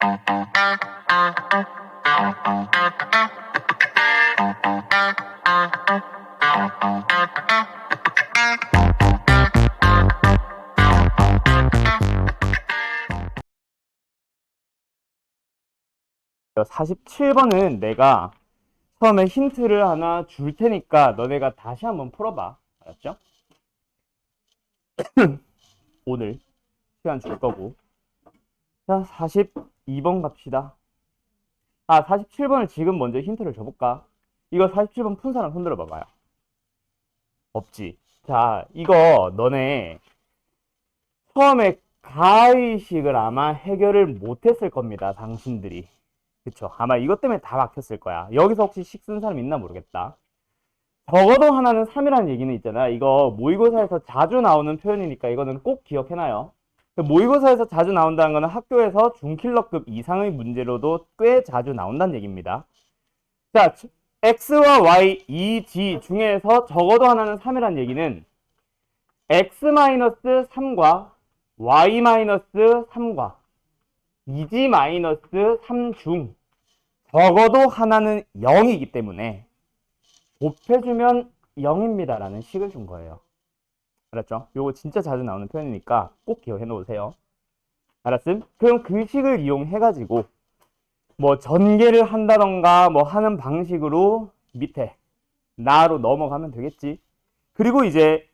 (47번은) 내가 처음에 힌트를 하나 줄 테니까 너네가 다시 한번 풀어봐. 알았죠? 오늘 시간 줄 거고. 자, 42번 갑시다. 47번을 지금 먼저 힌트를 줘볼까? 이거 47번 푼 사람 손들어 봐봐요. 없지. 자, 이거 너네 처음에 가의식을 아마 해결을 못했을 겁니다. 당신들이. 그쵸? 아마 이것 때문에 다 막혔을 거야. 여기서 혹시 식 쓴 사람 있나 모르겠다. 적어도 하나는 3이라는 얘기는 있잖아. 이거 모의고사에서 자주 나오는 표현이니까 이거는 꼭 기억해놔요. 모의고사에서 자주 나온다는 거는 학교에서 중킬러급 이상의 문제로도 꽤 자주 나온다는 얘기입니다. 자, x와 y, 이 g 중에서 적어도 하나는 3이라는 얘기는 x-3과 y-3과 2g-3 중 적어도 하나는 0이기 때문에 곱해주면 0입니다 라는 식을 준 거예요. 알았죠? 요거 진짜 자주 나오는 표현이니까 꼭 기억해 놓으세요. 알았음? 그럼 그 식을 이용해가지고 뭐 전개를 한다던가 뭐 하는 방식으로 밑에 나로 넘어가면 되겠지. 그리고 이제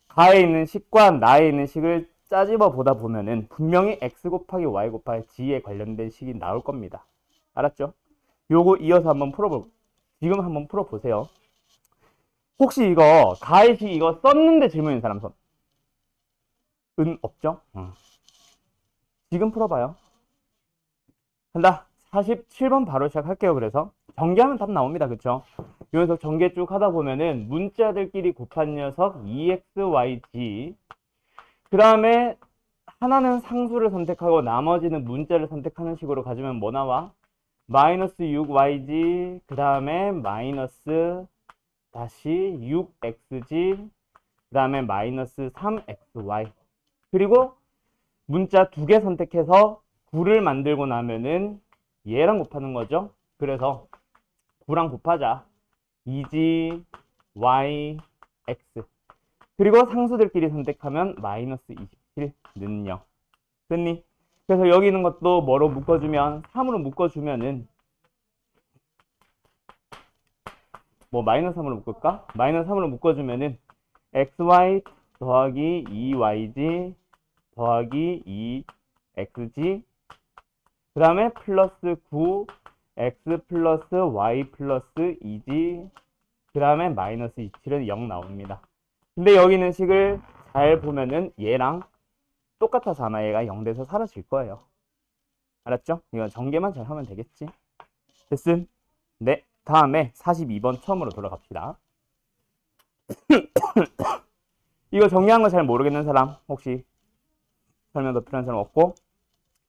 가에 있는 식과 나에 있는 식을 짜집어 보다 보면은 분명히 x 곱하기 y 곱하기 g에 관련된 식이 나올 겁니다. 알았죠? 요거 이어서 한번 지금 한번 풀어보세요. 혹시 이거 가의 식 이거 썼는데 질문 있는 사람 손? 없죠? 지금 풀어봐요. 간다. 47번 바로 시작할게요. 그래서 전개하면 답 나옵니다. 그쵸? 이 녀석 전개 쭉 하다 보면은 문자들끼리 곱한 녀석 EXYG, 그 다음에 하나는 상수를 선택하고 나머지는 문자를 선택하는 식으로 가지면 뭐 나와? 마이너스 6YG, 그 다음에 마이너스 다시 6XG, 그 다음에 마이너스 3XY. 그리고 문자 2개 선택해서 9를 만들고 나면은 얘랑 곱하는 거죠. 그래서 9랑 곱하자. 2g, y, x. 그리고 상수들끼리 선택하면 마이너스 27는 0. 됐니? 그래서 여기 있는 것도 뭐로 묶어주면, 3으로 묶어주면은 뭐 마이너스 3으로 묶을까? 마이너스 3으로 묶어주면은 xy 더하기 2yg 더하기 2xg, 그 다음에 플러스 9 x 플러스 y 플러스 2g, 그 다음에 마이너스 27은 0 나옵니다. 근데 여기 있는 식을 잘 보면은 얘랑 똑같아서 아마 얘가 0 돼서 사라질 거예요. 알았죠? 이건 전개만 잘 하면 되겠지. 됐음? 네. 다음에 42번 처음으로 돌아갑시다. 이거 정리한 거 잘 모르겠는 사람 혹시 설명 더 필요한 사람 없고?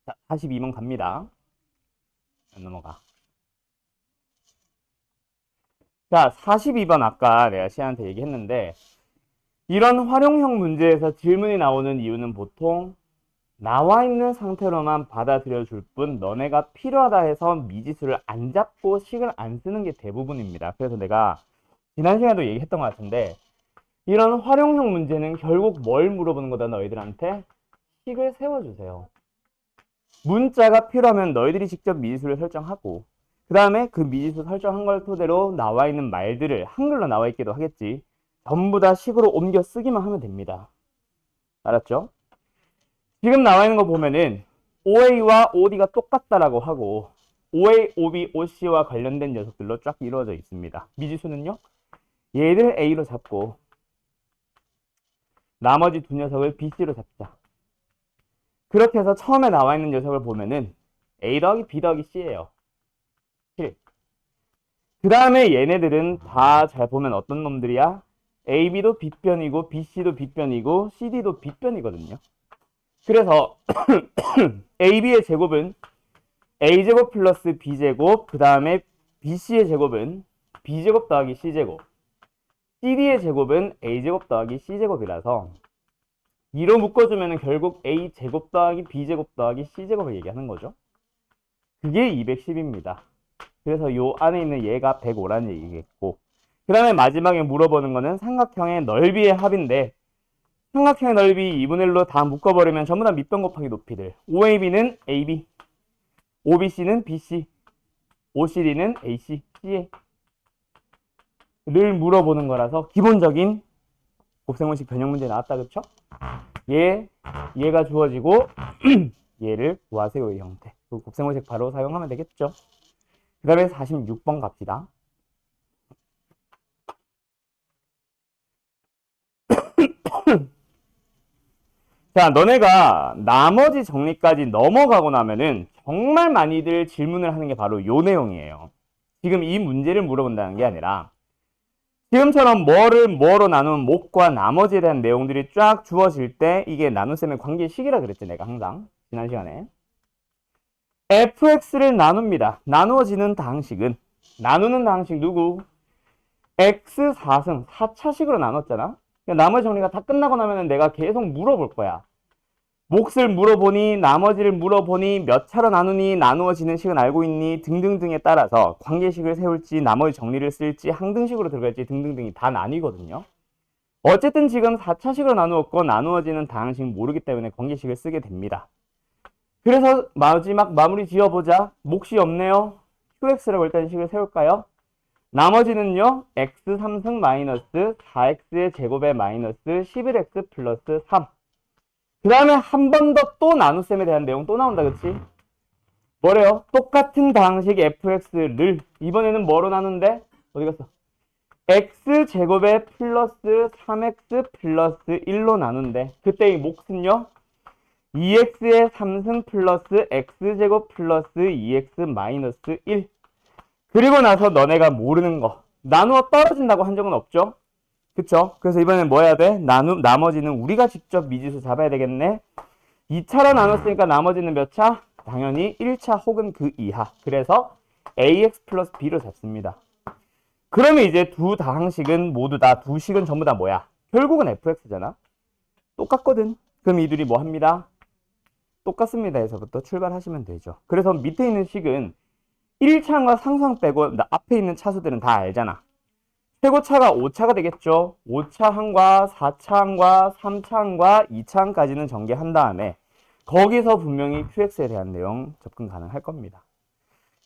자, 42번 갑니다. 넘어가. 자, 42번 아까 내가 시아한테 얘기했는데, 이런 활용형 문제에서 질문이 나오는 이유는 보통 나와 있는 상태로만 받아들여 줄 뿐 너네가 필요하다 해서 미지수를 안 잡고 식을 안 쓰는 게 대부분입니다. 그래서 내가 지난 시간에도 얘기했던 것 같은데, 이런 활용형 문제는 결국 뭘 물어보는 거다 너희들한테? 식을 세워주세요. 문자가 필요하면 너희들이 직접 미지수를 설정하고, 그 다음에 그 미지수 설정한 걸 토대로 나와 있는 말들을 한글로 나와 있기도 하겠지, 전부 다 식으로 옮겨 쓰기만 하면 됩니다. 알았죠? 지금 나와 있는 거 보면은 OA와 OD가 똑같다라고 하고 OA, OB, OC와 관련된 녀석들로 쫙 이루어져 있습니다. 미지수는요? 얘를 A로 잡고 나머지 두 녀석을 BC로 잡자. 그렇게 해서 처음에 나와 있는 녀석을 보면은 A 더하기 B 더하기 C예요. 7. 그 다음에 얘네들은 다 잘 보면 어떤 놈들이야? AB도 B변이고 BC도 B변이고 CD도 B변이거든요. 그래서 AB의 제곱은 A제곱 플러스 B제곱, 그 다음에 BC의 제곱은 B제곱 더하기 C제곱, CD의 제곱은 A제곱 더하기 C제곱이라서 2로 묶어주면 결국 A제곱 더하기 B제곱 더하기 C제곱을 얘기하는 거죠. 그게 210입니다. 그래서 요 안에 있는 얘가 105라는 얘기겠고, 그 다음에 마지막에 물어보는 거는 삼각형의 넓이의 합인데, 삼각형의 넓이 2분의 1로 다 묶어버리면 전부 다 밑변 곱하기 높이들. OAB는 AB, OBC는 BC, OCD는 AC, CA를 물어보는 거라서 기본적인 곱셈공식 변형 문제 나왔다, 그쵸? 얘가 주어지고 얘를 구하세요의 형태. 그 곱셈공식 바로 사용하면 되겠죠? 그 다음에 46번 갑시다. 자, 너네가 나머지 정리까지 넘어가고 나면은 정말 많이들 질문을 하는 게 바로 요 내용이에요. 지금 이 문제를 물어본다는 게 아니라 지금처럼 뭐를 뭐로 나누면 목과 나머지에 대한 내용들이 쫙 주어질 때 이게 나눗셈의 관계식이라 그랬지, 내가 항상 지난 시간에. fx를 나눕니다. 나누어지는 다항식은, 나누는 다항식 누구? x 4승 4차식으로 나눴잖아. 그러니까 나머지 정리가 다 끝나고 나면 내가 계속 물어볼 거야. 몫을 물어보니, 나머지를 물어보니, 몇 차로 나누니, 나누어지는 식은 알고 있니, 등등등에 따라서 관계식을 세울지, 나머지 정리를 쓸지, 항등식으로 들어갈지 등등등이 다 나뉘거든요. 어쨌든 지금 4차식으로 나누었고 나누어지는 다항식 모르기 때문에 관계식을 쓰게 됩니다. 그래서 마지막 마무리 지어보자. 몫이 없네요. qx라고 일단 식을 세울까요? 나머지는요, x 3승 마이너스 4x의 제곱에 마이너스 11x 플러스 3. 그 다음에 한 번 더 또 나눗셈에 대한 내용 또 나온다, 그치? 뭐래요? 똑같은 다항식 fx를 이번에는 뭐로 나눈대? 어디 갔어? x 제곱에 플러스 3x 플러스 1로 나눈대. 그때 이 몫은요, 2x의 3승 플러스 x제곱 플러스 2x 마이너스 1. 그리고 나서 너네가 모르는 거 나누어 떨어진다고 한 적은 없죠? 그쵸? 그래서 이번엔 뭐 해야 돼? 나머지는 우리가 직접 미지수 잡아야 되겠네. 2차로 나눴으니까 나머지는 몇 차? 당연히 1차 혹은 그 이하. 그래서 ax 플러스 b로 잡습니다. 그러면 이제 두 다항식은 모두 다, 두 식은 전부 다 뭐야? 결국은 fx잖아. 똑같거든. 그럼 이들이 뭐 합니다? 똑같습니다 에서부터 출발하시면 되죠. 그래서 밑에 있는 식은 1차항과 상수항 빼고 앞에 있는 차수들은 다 알잖아. 최고차가 5차가 되겠죠. 5차항과 4차항과 3차항과 2차항까지는 전개한 다음에 거기서 분명히 QX에 대한 내용 접근 가능할 겁니다.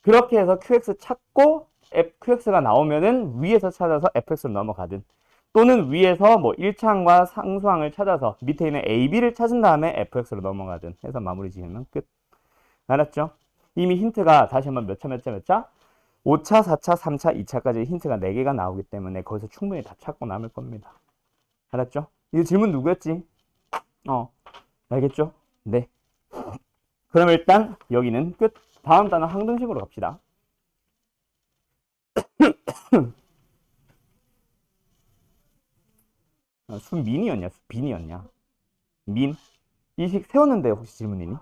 그렇게 해서 QX 찾고 QX가 나오면은 위에서 찾아서 FX로 넘어가든, 또는 위에서 뭐 1차항과 상수항을 찾아서 밑에 있는 AB를 찾은 다음에 FX로 넘어가든 해서 마무리 지으면 끝. 알았죠? 이미 힌트가 다시 한번 몇 차, 5차, 4차, 3차, 2차까지 힌트가 4개가 나오기 때문에 거기서 충분히 다 찾고 남을 겁니다. 알았죠? 이 질문 누구였지? 알겠죠? 네. 그럼 일단 여기는 끝. 다음 단어 항등식으로 갑시다. 수민이었냐? 수빈이었냐? 민? 이 식 세웠는데 혹시 질문이니?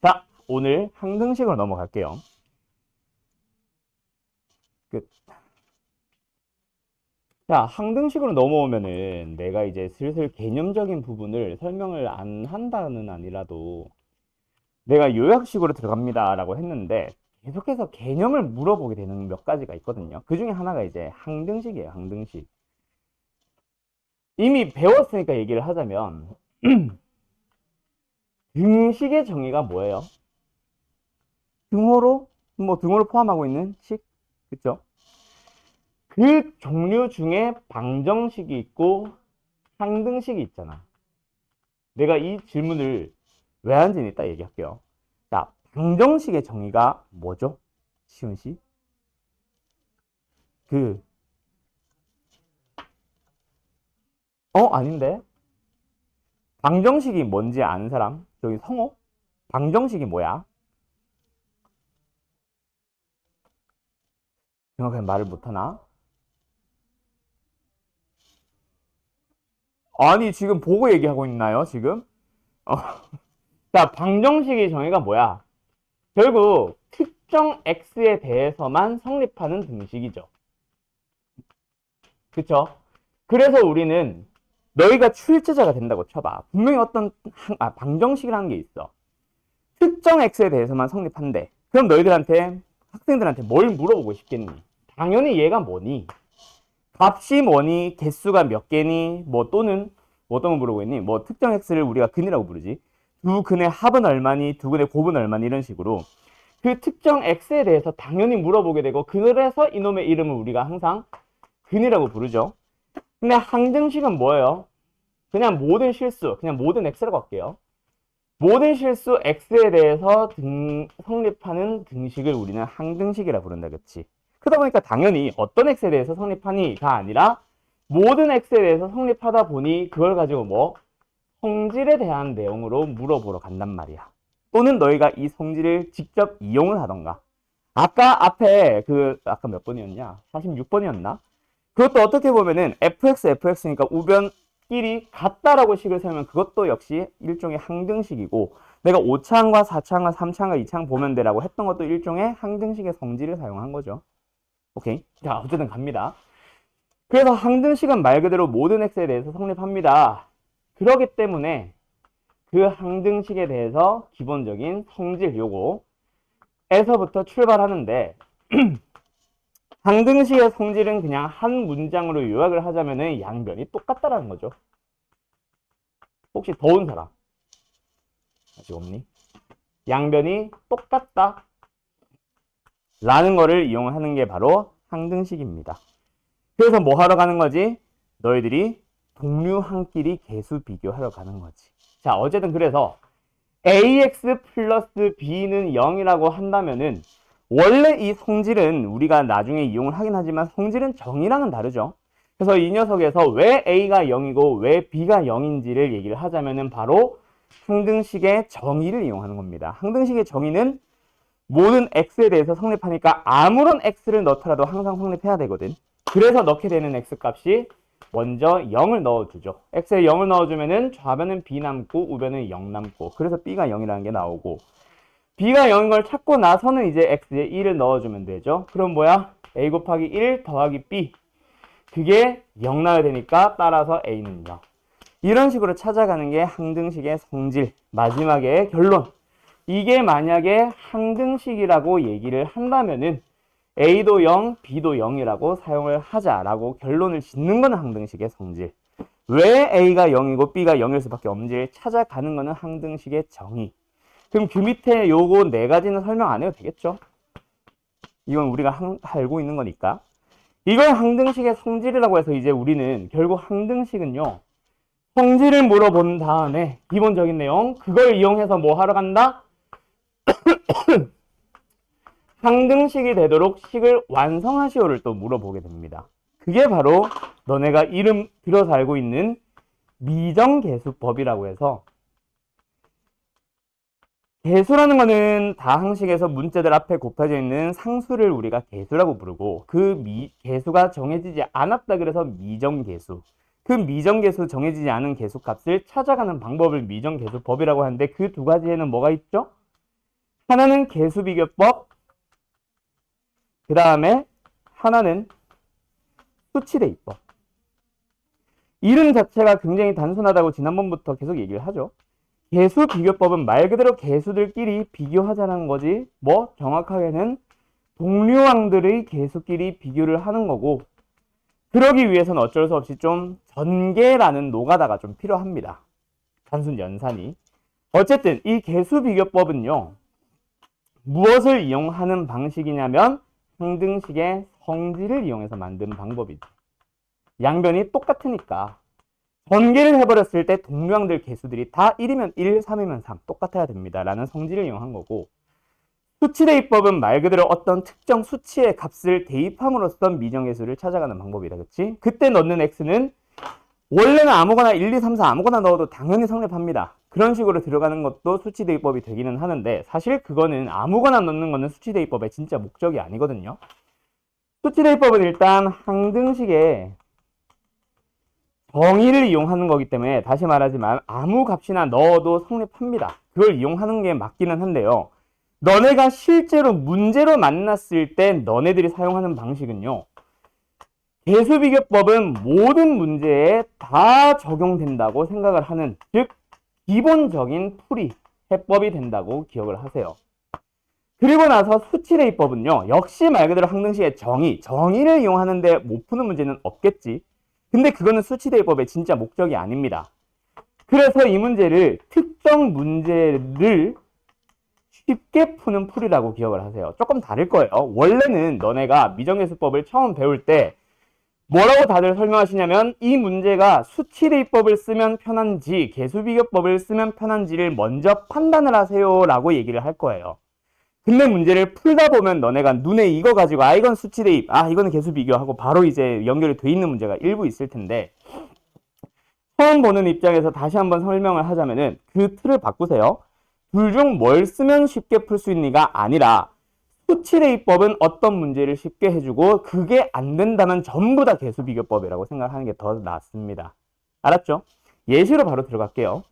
자, 오늘 항등식으로 넘어갈게요. 끝. 자, 항등식으로 넘어오면은 내가 이제 슬슬 개념적인 부분을 설명을 안 한다는 아니라도 내가 요약식으로 들어갑니다 라고 했는데 계속해서 개념을 물어보게 되는 몇 가지가 있거든요. 그 중에 하나가 이제 항등식이에요. 항등식. 이미 배웠으니까 얘기를 하자면 등식의 정의가 뭐예요? 등호로 포함하고 있는 식, 그쵸? 그 종류 중에 방정식이 있고 항등식이 있잖아. 내가 이 질문을 왜 하는지 이따 얘기할게요. 자, 방정식의 정의가 뭐죠? 시훈 씨? 아닌데? 방정식이 뭔지 아는 사람? 저기 성호? 방정식이 뭐야? 정확하게 말을 못하나? 아니, 지금 보고 얘기하고 있나요, 지금? 자, 방정식의 정의가 뭐야? 결국 특정 x에 대해서만 성립하는 등식이죠. 그쵸? 그래서 우리는 너희가 출제자가 된다고 쳐봐. 분명히 어떤 방정식이라는 게 있어. 특정 x에 대해서만 성립한대. 그럼 너희들한테, 학생들한테 뭘 물어보고 싶겠니? 당연히 얘가 뭐니? 값이 뭐니? 개수가 몇 개니? 뭐 또는 뭐 어떤 거 물어보고 있니? 뭐 특정 x를 우리가 근이라고 부르지. 두 근의 합은 얼마니? 두 근의 곱은 얼마니? 이런 식으로 그 특정 x에 대해서 당연히 물어보게 되고, 그래서 이놈의 이름을 우리가 항상 근이라고 부르죠. 근데 항등식은 뭐예요? 그냥 모든 실수, 그냥 모든 x라고 할게요. 모든 실수 x에 대해서 성립하는 등식을 우리는 항등식이라 부른다, 그치? 그러다 보니까 당연히 어떤 x에 대해서 성립하니가 아니라 모든 x에 대해서 성립하다 보니 그걸 가지고 뭐 성질에 대한 내용으로 물어보러 간단 말이야. 또는 너희가 이 성질을 직접 이용을 하던가. 아까 앞에 아까 몇 번이었냐? 46번이었나? 그것도 어떻게 보면은 fx니까 우변끼리 같다라고 식을 세우면 그것도 역시 일종의 항등식이고, 내가 5차항과 4차항과 3차항과 2차항 보면 되라고 했던 것도 일종의 항등식의 성질을 사용한 거죠. 오케이. 자, 어쨌든 갑니다. 그래서 항등식은 말 그대로 모든 x에 대해서 성립합니다. 그렇기 때문에 그 항등식에 대해서 기본적인 성질 요거에서부터 출발하는데 항등식의 성질은 그냥 한 문장으로 요약을 하자면은 양변이 똑같다라는 거죠. 혹시 더운 사람? 아직 없니? 양변이 똑같다 라는 거를 이용하는 게 바로 항등식입니다. 그래서 뭐 하러 가는 거지? 너희들이 동류항끼리 개수 비교하러 가는 거지. 자, 어쨌든 그래서 ax 플러스 b는 0이라고 한다면은 원래 이 성질은 우리가 나중에 이용을 하긴 하지만 성질은 정의랑은 다르죠. 그래서 이 녀석에서 왜 a가 0이고 왜 b가 0인지를 얘기를 하자면은 바로 항등식의 정의를 이용하는 겁니다. 항등식의 정의는 모든 x에 대해서 성립하니까 아무런 x를 넣더라도 항상 성립해야 되거든. 그래서 넣게 되는 x 값이 먼저 0을 넣어주죠. x에 0을 넣어주면은 좌변은 b 남고 우변은 0 남고, 그래서 b가 0이라는 게 나오고, b가 0인 걸 찾고 나서는 이제 x에 1을 넣어주면 되죠. 그럼 뭐야? a 곱하기 1 더하기 b, 그게 0 나와야 되니까 따라서 a는 0. 이런 식으로 찾아가는 게 항등식의 성질, 마지막에 결론. 이게 만약에 항등식이라고 얘기를 한다면은 a도 0, b도 0이라고 사용을 하자라고 결론을 짓는 거는 항등식의 성질. 왜 a가 0이고 b가 0일 수밖에 없는지를 찾아가는 거는 항등식의 정의. 그럼 그 밑에 요거 네 가지는 설명 안 해도 되겠죠? 이건 우리가 알고 있는 거니까. 이걸 항등식의 성질이라고 해서 이제 우리는 결국 항등식은요, 성질을 물어본 다음에 기본적인 내용, 그걸 이용해서 뭐 하러 간다? 항등식이 되도록 식을 완성하시오를 또 물어보게 됩니다. 그게 바로 너네가 이름 들어서 알고 있는 미정계수법이라고 해서, 계수라는 거는 다항식에서 문자들 앞에 곱해져 있는 상수를 우리가 계수라고 부르고, 그 계수가 정해지지 않았다 그래서 미정계수. 그 미정계수, 정해지지 않은 계수값을 찾아가는 방법을 미정계수법이라고 하는데, 그 두 가지에는 뭐가 있죠? 하나는 계수비교법, 그 다음에 하나는 수치대입법. 이름 자체가 굉장히 단순하다고 지난번부터 계속 얘기를 하죠. 계수비교법은 말 그대로 계수들끼리 비교하자는 거지, 뭐 정확하게는 동류항들의 계수끼리 비교를 하는 거고, 그러기 위해서는 어쩔 수 없이 좀 전개라는 노가다가 좀 필요합니다. 단순 연산이. 어쨌든 이 계수비교법은요, 무엇을 이용하는 방식이냐면 항등식의 성질을 이용해서 만든 방법이죠. 양변이 똑같으니까 전개를 해버렸을 때 동류항들 개수들이 다 1이면 1, 3이면 3 똑같아야 됩니다 라는 성질을 이용한 거고, 수치대입법은 말 그대로 어떤 특정 수치의 값을 대입함으로써 미정계수를 찾아가는 방법이다. 그치? 그때 넣는 x는 원래는 아무거나 1, 2, 3, 4 아무거나 넣어도 당연히 성립합니다. 그런 식으로 들어가는 것도 수치대입법이 되기는 하는데, 사실 그거는 아무거나 넣는 거는 수치대입법의 진짜 목적이 아니거든요. 수치대입법은 일단 항등식의 정의를 이용하는 거기 때문에 다시 말하지만 아무 값이나 넣어도 성립합니다. 그걸 이용하는 게 맞기는 한데요, 너네가 실제로 문제로 만났을 때 너네들이 사용하는 방식은요, 계수비교법은 모든 문제에 다 적용된다고 생각을 하는, 즉 기본적인 풀이, 해법이 된다고 기억을 하세요. 그리고 나서 수치대입법은요, 역시 말 그대로 항등식의 정의를 이용하는데 못 푸는 문제는 없겠지. 근데 그거는 수치대입법의 진짜 목적이 아닙니다. 그래서 이 문제를 특정 문제를 쉽게 푸는 풀이라고 기억을 하세요. 조금 다를 거예요. 원래는 너네가 미정계수법을 처음 배울 때 뭐라고 다들 설명하시냐면 이 문제가 수치대입법을 쓰면 편한지 계수비교법을 쓰면 편한지를 먼저 판단을 하세요 라고 얘기를 할 거예요. 근데 문제를 풀다 보면 너네가 눈에 이거 가지고 이건 수치대입, 이거는 계수비교하고 바로 이제 연결이 돼 있는 문제가 일부 있을 텐데, 처음 보는 입장에서 다시 한번 설명을 하자면은 그 틀을 바꾸세요. 둘 중 뭘 쓰면 쉽게 풀 수 있니가 아니라 수치대입법은 어떤 문제를 쉽게 해주고 그게 안 된다면 전부 다 계수비교법이라고 생각하는 게 더 낫습니다. 알았죠? 예시로 바로 들어갈게요.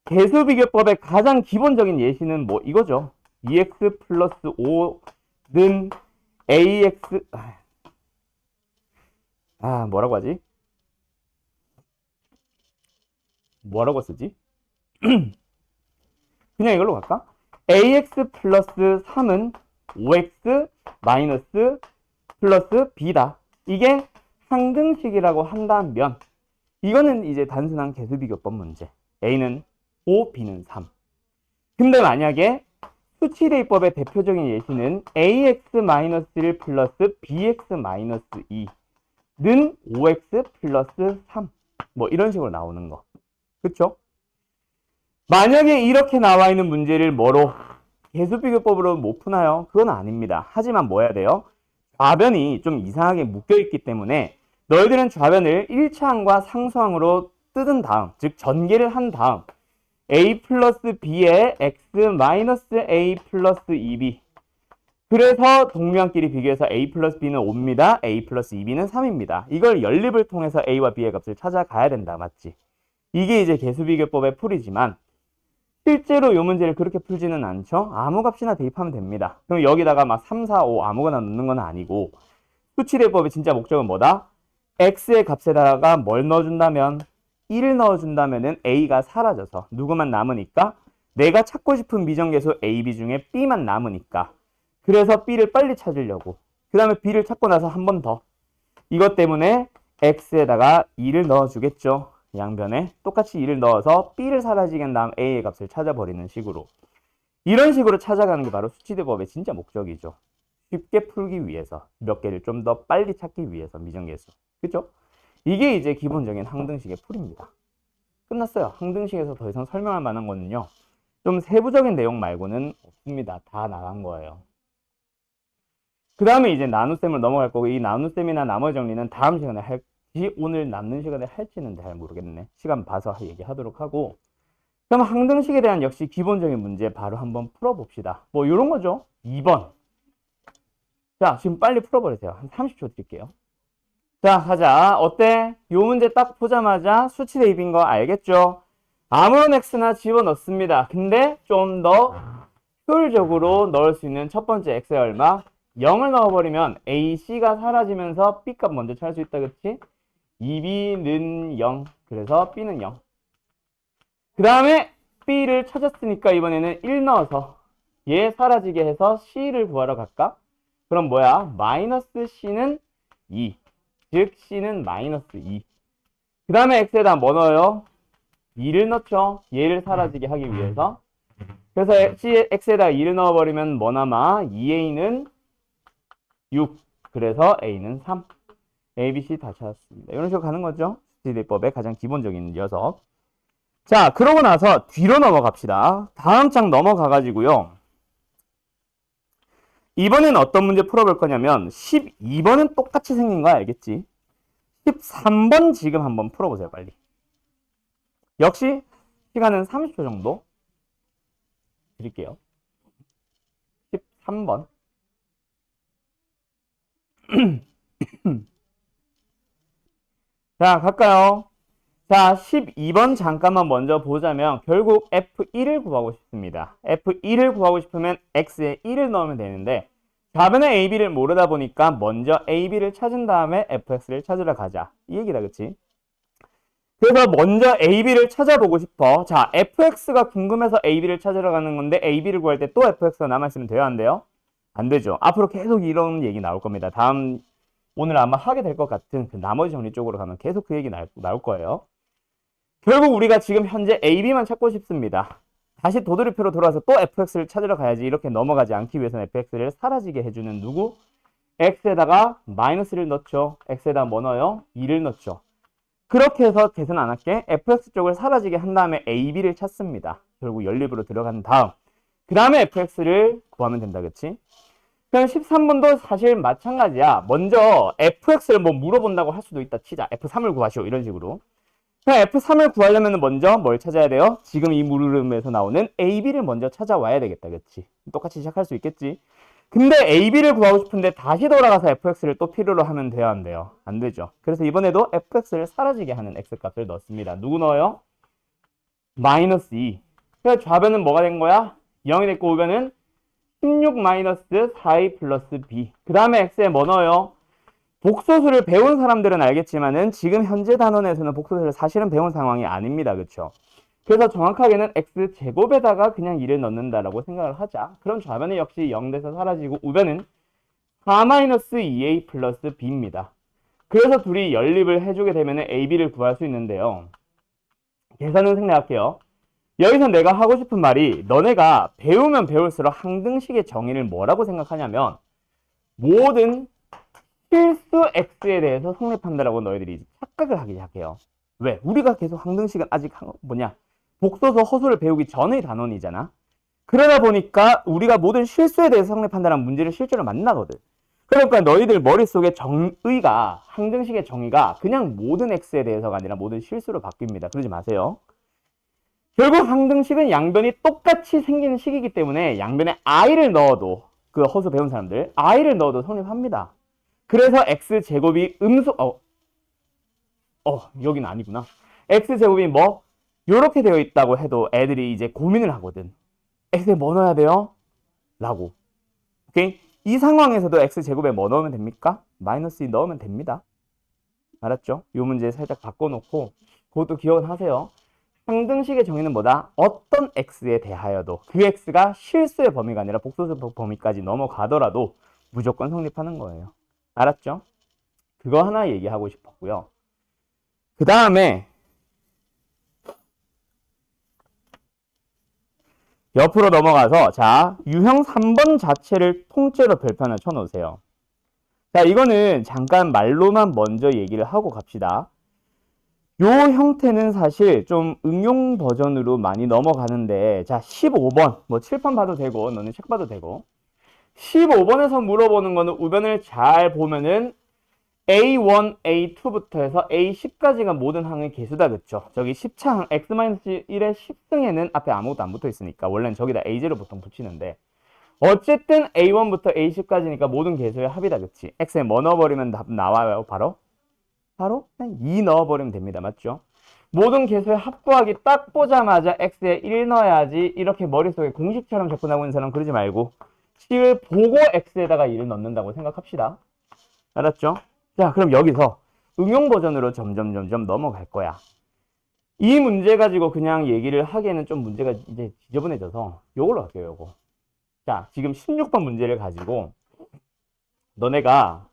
계수비교법의 가장 기본적인 예시는 뭐 이거죠. 2x 플러스 5는 ax 뭐라고 하지? 뭐라고 쓰지? 그냥 이걸로 갈까? ax 플러스 3은 5x 마이너스 플러스 b다. 이게 항등식이라고 한다면 이거는 이제 단순한 계수비교법 문제. a는 5, b는 3. 근데 만약에 수치대입법의 대표적인 예시는 ax-1 플러스 bx-2는 5x 플러스 3. 뭐 이런 식으로 나오는 거. 그쵸? 만약에 이렇게 나와 있는 문제를 뭐로? 계수비교법으로 못 푸나요? 그건 아닙니다. 하지만 뭐 해야 돼요? 좌변이 좀 이상하게 묶여있기 때문에 너희들은 좌변을 1차항과 상수항으로 뜯은 다음, 즉 전개를 한 다음 a 플러스 b에 x 마이너스 a 플러스 2b, 그래서 동류항끼리 비교해서 a 플러스 b는 5입니다. a 플러스 2b는 3입니다. 이걸 연립을 통해서 a와 b의 값을 찾아가야 된다. 맞지? 이게 이제 계수비교법의 풀이지만 실제로 이 문제를 그렇게 풀지는 않죠. 아무 값이나 대입하면 됩니다. 그럼 여기다가 막 3, 4, 5 아무거나 넣는 건 아니고, 수치대법의 진짜 목적은 뭐다? x의 값에다가 뭘 넣어준다면 1을 넣어준다면은 a가 사라져서 누구만 남으니까 내가 찾고 싶은 미정계수 a, b 중에 b만 남으니까, 그래서 b를 빨리 찾으려고 그 다음에 b를 찾고 나서 한 번 더 이것 때문에 x에다가 2를 넣어주겠죠. 양변에 똑같이 2를 넣어서 b를 사라지게 한 다음 a의 값을 찾아버리는 식으로, 이런 식으로 찾아가는 게 바로 수치대법의 진짜 목적이죠. 쉽게 풀기 위해서, 몇 개를 좀 더 빨리 찾기 위해서 미정계수. 그죠? 이게 이제 기본적인 항등식의 풀입니다. 끝났어요. 항등식에서 더 이상 설명할 만한 거는요, 좀 세부적인 내용 말고는 없습니다. 다 나간 거예요. 그 다음에 이제 나눗셈을 넘어갈 거고, 이 나눗셈이나 나머지 정리는 다음 시간에 할지 오늘 남는 시간에 할지는 잘 모르겠네. 시간 봐서 얘기하도록 하고, 그럼 항등식에 대한 역시 기본적인 문제 바로 한번 풀어봅시다. 뭐 이런 거죠. 2번. 자, 지금 빨리 풀어버리세요. 한 30초 드릴게요. 자, 가자. 어때? 요 문제 딱 보자마자 수치대입인 거 알겠죠? 아무런 x나 집어넣습니다. 근데 좀 더 효율적으로 넣을 수 있는 첫 번째 x의 얼마? 0을 넣어버리면 a, c가 사라지면서 b 값 먼저 찾을 수 있다. 그치? 2b는 0. 그래서 b는 0. 그 다음에 b를 찾았으니까 이번에는 1 넣어서 얘 사라지게 해서 c를 구하러 갈까? 그럼 뭐야? 마이너스 c는 2. 즉 c는 마이너스 2. 그 다음에 x에다 뭐 넣어요? 2를 넣죠. 얘를 사라지게 하기 위해서. 그래서 x에다 2를 넣어버리면 뭐 남아? 2a는 6. 그래서 a는 3. a, b, c 다 찾았습니다. 이런 식으로 가는 거죠. 수치대입법의 가장 기본적인 녀석. 자, 그러고 나서 뒤로 넘어갑시다. 다음 장 넘어가가지고요. 이번엔 어떤 문제 풀어볼 거냐면 12번은 똑같이 생긴 거 알겠지? 13번 지금 한번 풀어보세요. 빨리. 역시 시간은 30초 정도 드릴게요. 13번. 자, 갈까요? 자, 12번 잠깐만 먼저 보자면 결국 F1을 구하고 싶습니다. F1을 구하고 싶으면 X에 1을 넣으면 되는데, 좌변의 a, b를 모르다 보니까 먼저 a, b를 찾은 다음에 fx를 찾으러 가자. 이 얘기다, 그치? 그래서 먼저 a, b를 찾아보고 싶어. 자, fx가 궁금해서 a, b를 찾으러 가는 건데 a, b를 구할 때 또 fx가 남아있으면 돼요, 안 돼요? 안 되죠. 앞으로 계속 이런 얘기 나올 겁니다. 오늘 아마 하게 될 것 같은 그 나머지 정리 쪽으로 가면 계속 그 얘기 나올 거예요. 결국 우리가 지금 현재 a, b만 찾고 싶습니다. 다시 도돌이표로 돌아와서 또 fx를 찾으러 가야지. 이렇게 넘어가지 않기 위해서는 fx를 사라지게 해주는 누구? x에다가 마이너스를 넣죠. x에다 뭐 넣어요? 2를 넣죠. 그렇게 해서 계산 안 할게. fx 쪽을 사라지게 한 다음에 a, b를 찾습니다. 결국 연립으로 들어간 다음 그 다음에 fx를 구하면 된다, 그치? 그럼 13번도 사실 마찬가지야. 먼저 fx를 뭐 물어본다고 할 수도 있다 치자. f3을 구하시오, 이런 식으로. 그럼 F3을 구하려면 먼저 뭘 찾아야 돼요? 지금 이 물음에서 나오는 AB를 먼저 찾아와야 되겠다, 그치? 똑같이 시작할 수 있겠지? 근데 AB를 구하고 싶은데 다시 돌아가서 FX를 또 필요로 하면 돼요, 안 돼요? 안 되죠. 그래서 이번에도 FX를 사라지게 하는 X값을 넣습니다. 누구 넣어요? 마이너스 2. 그래서 좌변은 뭐가 된 거야? 0이 됐고 우변은 16 마이너스 4A 플러스 B. 그 다음에 X에 뭐 넣어요? 복소수를 배운 사람들은 알겠지만은 지금 현재 단원에서는 복소수를 사실은 배운 상황이 아닙니다. 그렇죠? 그래서 정확하게는 x제곱에다가 그냥 2를 넣는다라고 생각을 하자. 그럼 좌변은 역시 0 돼서 사라지고 우변은 4-2a 플러스 b입니다. 그래서 둘이 연립을 해주게 되면 ab를 구할 수 있는데요. 계산은 생략할게요. 여기서 내가 하고 싶은 말이 너네가 배우면 배울수록 항등식의 정의를 뭐라고 생각하냐면 모든 필수 x에 대해서 성립한다라고 너희들이 착각을 하기 시작해요. 왜? 우리가 계속 항등식은 아직 복소수 허수를 배우기 전의 단원이잖아. 그러다 보니까 우리가 모든 실수에 대해서 성립한다는 문제를 실제로 만나거든. 그러니까 너희들 머릿속에 항등식의 정의가 그냥 모든 x에 대해서가 아니라 모든 실수로 바뀝니다. 그러지 마세요. 결국 항등식은 양변이 똑같이 생기는 식이기 때문에 양변에 i를 넣어도 그 허수 배운 사람들 i를 넣어도 성립합니다. 그래서 x제곱이 여긴 아니구나. x제곱이 뭐 요렇게 되어 있다고 해도 애들이 이제 고민을 하거든. x에 뭐 넣어야 돼요? 라고. 오케이? 이 상황에서도 x제곱에 뭐 넣으면 됩니까? 마이너스 2 넣으면 됩니다. 알았죠? 이 문제 살짝 바꿔놓고 그것도 기억은 하세요. 항등식의 정의는 뭐다? 어떤 x에 대하여도 그 x가 실수의 범위가 아니라 복소수 범위까지 넘어가더라도 무조건 성립하는 거예요. 알았죠? 그거 하나 얘기하고 싶었고요. 그 다음에 옆으로 넘어가서 자 유형 3번 자체를 통째로 별표하나 쳐놓으세요. 자 이거는 잠깐 말로만 먼저 얘기를 하고 갑시다. 요 형태는 사실 좀 응용 버전으로 많이 넘어가는데 자 15번 뭐 칠판 봐도 되고 너는 책 봐도 되고 15번에서 물어보는 거는 우변을 잘 보면은 A1, A2부터 해서 A10까지가 모든 항의 개수다, 그쵸? 저기 10차항 X-1의 10승에는 앞에 아무것도 안 붙어 있으니까 원래는 저기다 A0 보통 붙이는데 어쨌든 A1부터 A10까지니까 모든 개수의 합이다, 그치? X에 뭐 넣어버리면 답 나와요, 바로? 바로 그냥 2 넣어버리면 됩니다, 맞죠? 모든 개수의 합 구하기 딱 보자마자 X에 1 넣어야지 이렇게 머릿속에 공식처럼 접근하고 있는 사람 그러지 말고 10을 보고 X에다가 1을 넣는다고 생각합시다. 알았죠? 자, 그럼 여기서 응용 버전으로 점점 넘어갈 거야. 이 문제 가지고 그냥 얘기를 하기에는 좀 문제가 이제 지저분해져서 요걸로 할게요, 요거. 자, 지금 16번 문제를 가지고 너네가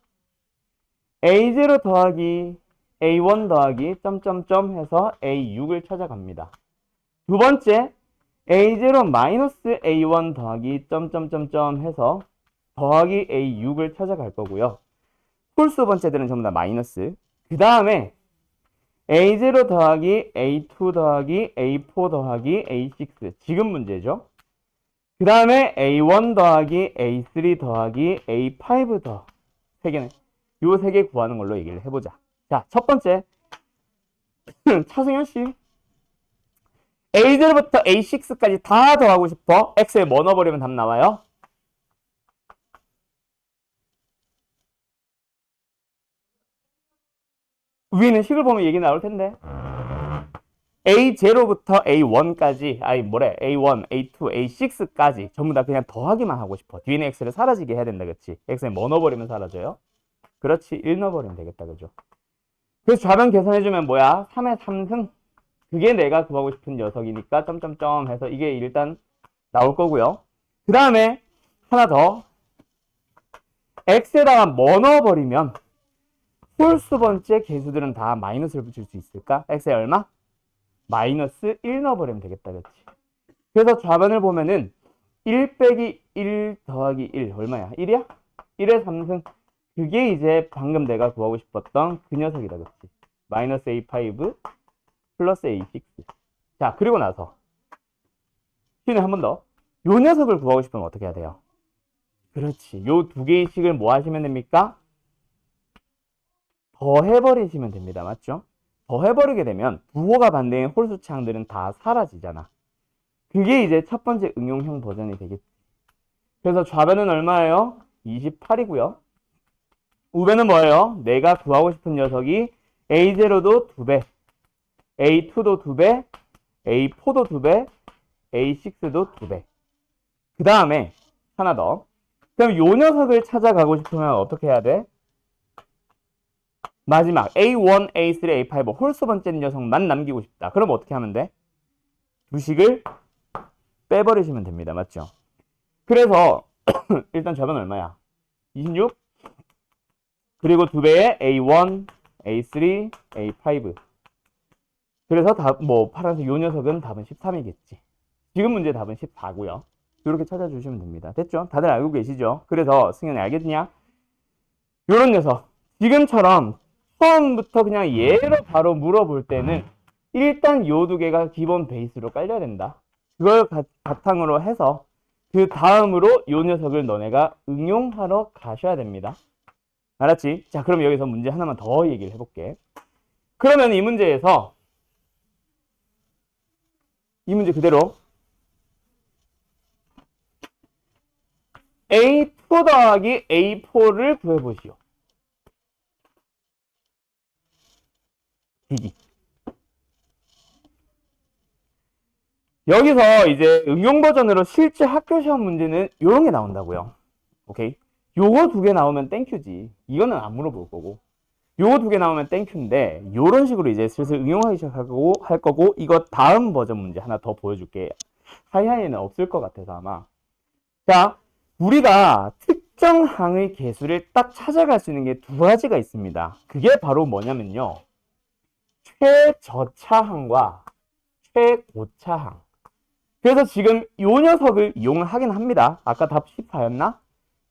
A0 더하기 A1 더하기 점점점 해서 A6을 찾아갑니다. 두 번째, A0 마이너스 A1 더하기 점점점점 해서 더하기 A6을 찾아갈 거고요. 홀수 번째들은 전부 다 마이너스. 그 다음에 A0 더하기 A2 더하기 A4 더하기 A6 지금 문제죠. 그 다음에 A1 더하기 A3 더하기 A5 더 3개는 요 3개 구하는 걸로 얘기를 해보자. 자, 첫 번째 차승현 씨 A0부터 A6까지 다 더하고 싶어. X에 뭐 넣어버리면 답 나와요? 위에는 식을 보면 얘기 나올 텐데 A0부터 A1까지, 아니 뭐래, A1, A2, A6까지 전부 다 그냥 더하기만 하고 싶어. 뒤에 있는 x를 사라지게 해야 된다, 그치? x에 뭐 넣어버리면 사라져요? 그렇지, 1 넣어버리면 되겠다, 그죠? 그래서 좌변 계산해주면 뭐야? 3의 3승. 그게 내가 구하고 싶은 녀석이니까 점점점 해서 이게 일단 나올 거고요. 그 다음에 하나 더. x에다가 뭐 넣어버리면 홀수 번째 개수들은 다 마이너스를 붙일 수 있을까? x에 얼마? 마이너스 1 넣어버리면 되겠다, 그렇지? 그래서 좌변을 보면은 1 빼기 1 더하기 1 얼마야? 1이야? 1의 3승. 그게 이제 방금 내가 구하고 싶었던 그 녀석이다, 그렇지? 마이너스 A5 플러스 A6. 자, 그리고 나서 C는 한 번 더. 요 녀석을 구하고 싶으면 어떻게 해야 돼요? 그렇지. 요 두 개의 식을 뭐 하시면 됩니까? 더해버리시면 됩니다. 맞죠? 더해버리게 되면 부호가 반대인 홀수차항들은 다 사라지잖아. 그게 이제 첫 번째 응용형 버전이 되겠지. 그래서 좌변은 얼마예요? 28이고요. 우변은 뭐예요? 내가 구하고 싶은 녀석이 A0도 2배, A2도 2배, A4도 2배, A6도 2배. 그 다음에 하나 더. 그럼 요 녀석을 찾아가고 싶으면 어떻게 해야 돼? 마지막 A1, A3, A5 홀수 번째 녀석만 남기고 싶다. 그럼 어떻게 하면 돼? 두 식을 빼버리시면 됩니다. 맞죠? 그래서 일단 좌변 얼마야? 26. 그리고 2배의 A1, A3, A5. 그래서 뭐 파란색 요 녀석은 답은 13이겠지. 지금 문제 답은 14고요. 이렇게 찾아주시면 됩니다. 됐죠? 다들 알고 계시죠? 그래서 승현이 알겠냐? 요런 녀석. 지금처럼 처음부터 그냥 얘로 바로 물어볼 때는 일단 요 두 개가 기본 베이스로 깔려야 된다. 그걸 바탕으로 해서 그 다음으로 요 녀석을 너네가 응용하러 가셔야 됩니다. 알았지? 자, 그럼 여기서 문제 하나만 더 얘기를 해볼게. 그러면 이 문제에서 이 문제 그대로 A2 더하기 A4를 구해보시오. 디기. 여기서 이제 응용 버전으로 실제 학교 시험 문제는 이런 게 나온다고요. 오케이? 요거 두 개 나오면 땡큐지. 이거는 안 물어볼 거고. 요거 두 개 나오면 땡큐인데 요런 식으로 이제 슬슬 응용하기 시작할 거고 이거 다음 버전 문제 하나 더 보여줄게. 하이하이는 없을 것 같아서 아마. 자, 우리가 특정 항의 개수를 딱 찾아갈 수 있는 게 두 가지가 있습니다. 그게 바로 뭐냐면요. 최저차항과 최고차항. 그래서 지금 요 녀석을 이용을 하긴 합니다. 아까 답 14였나?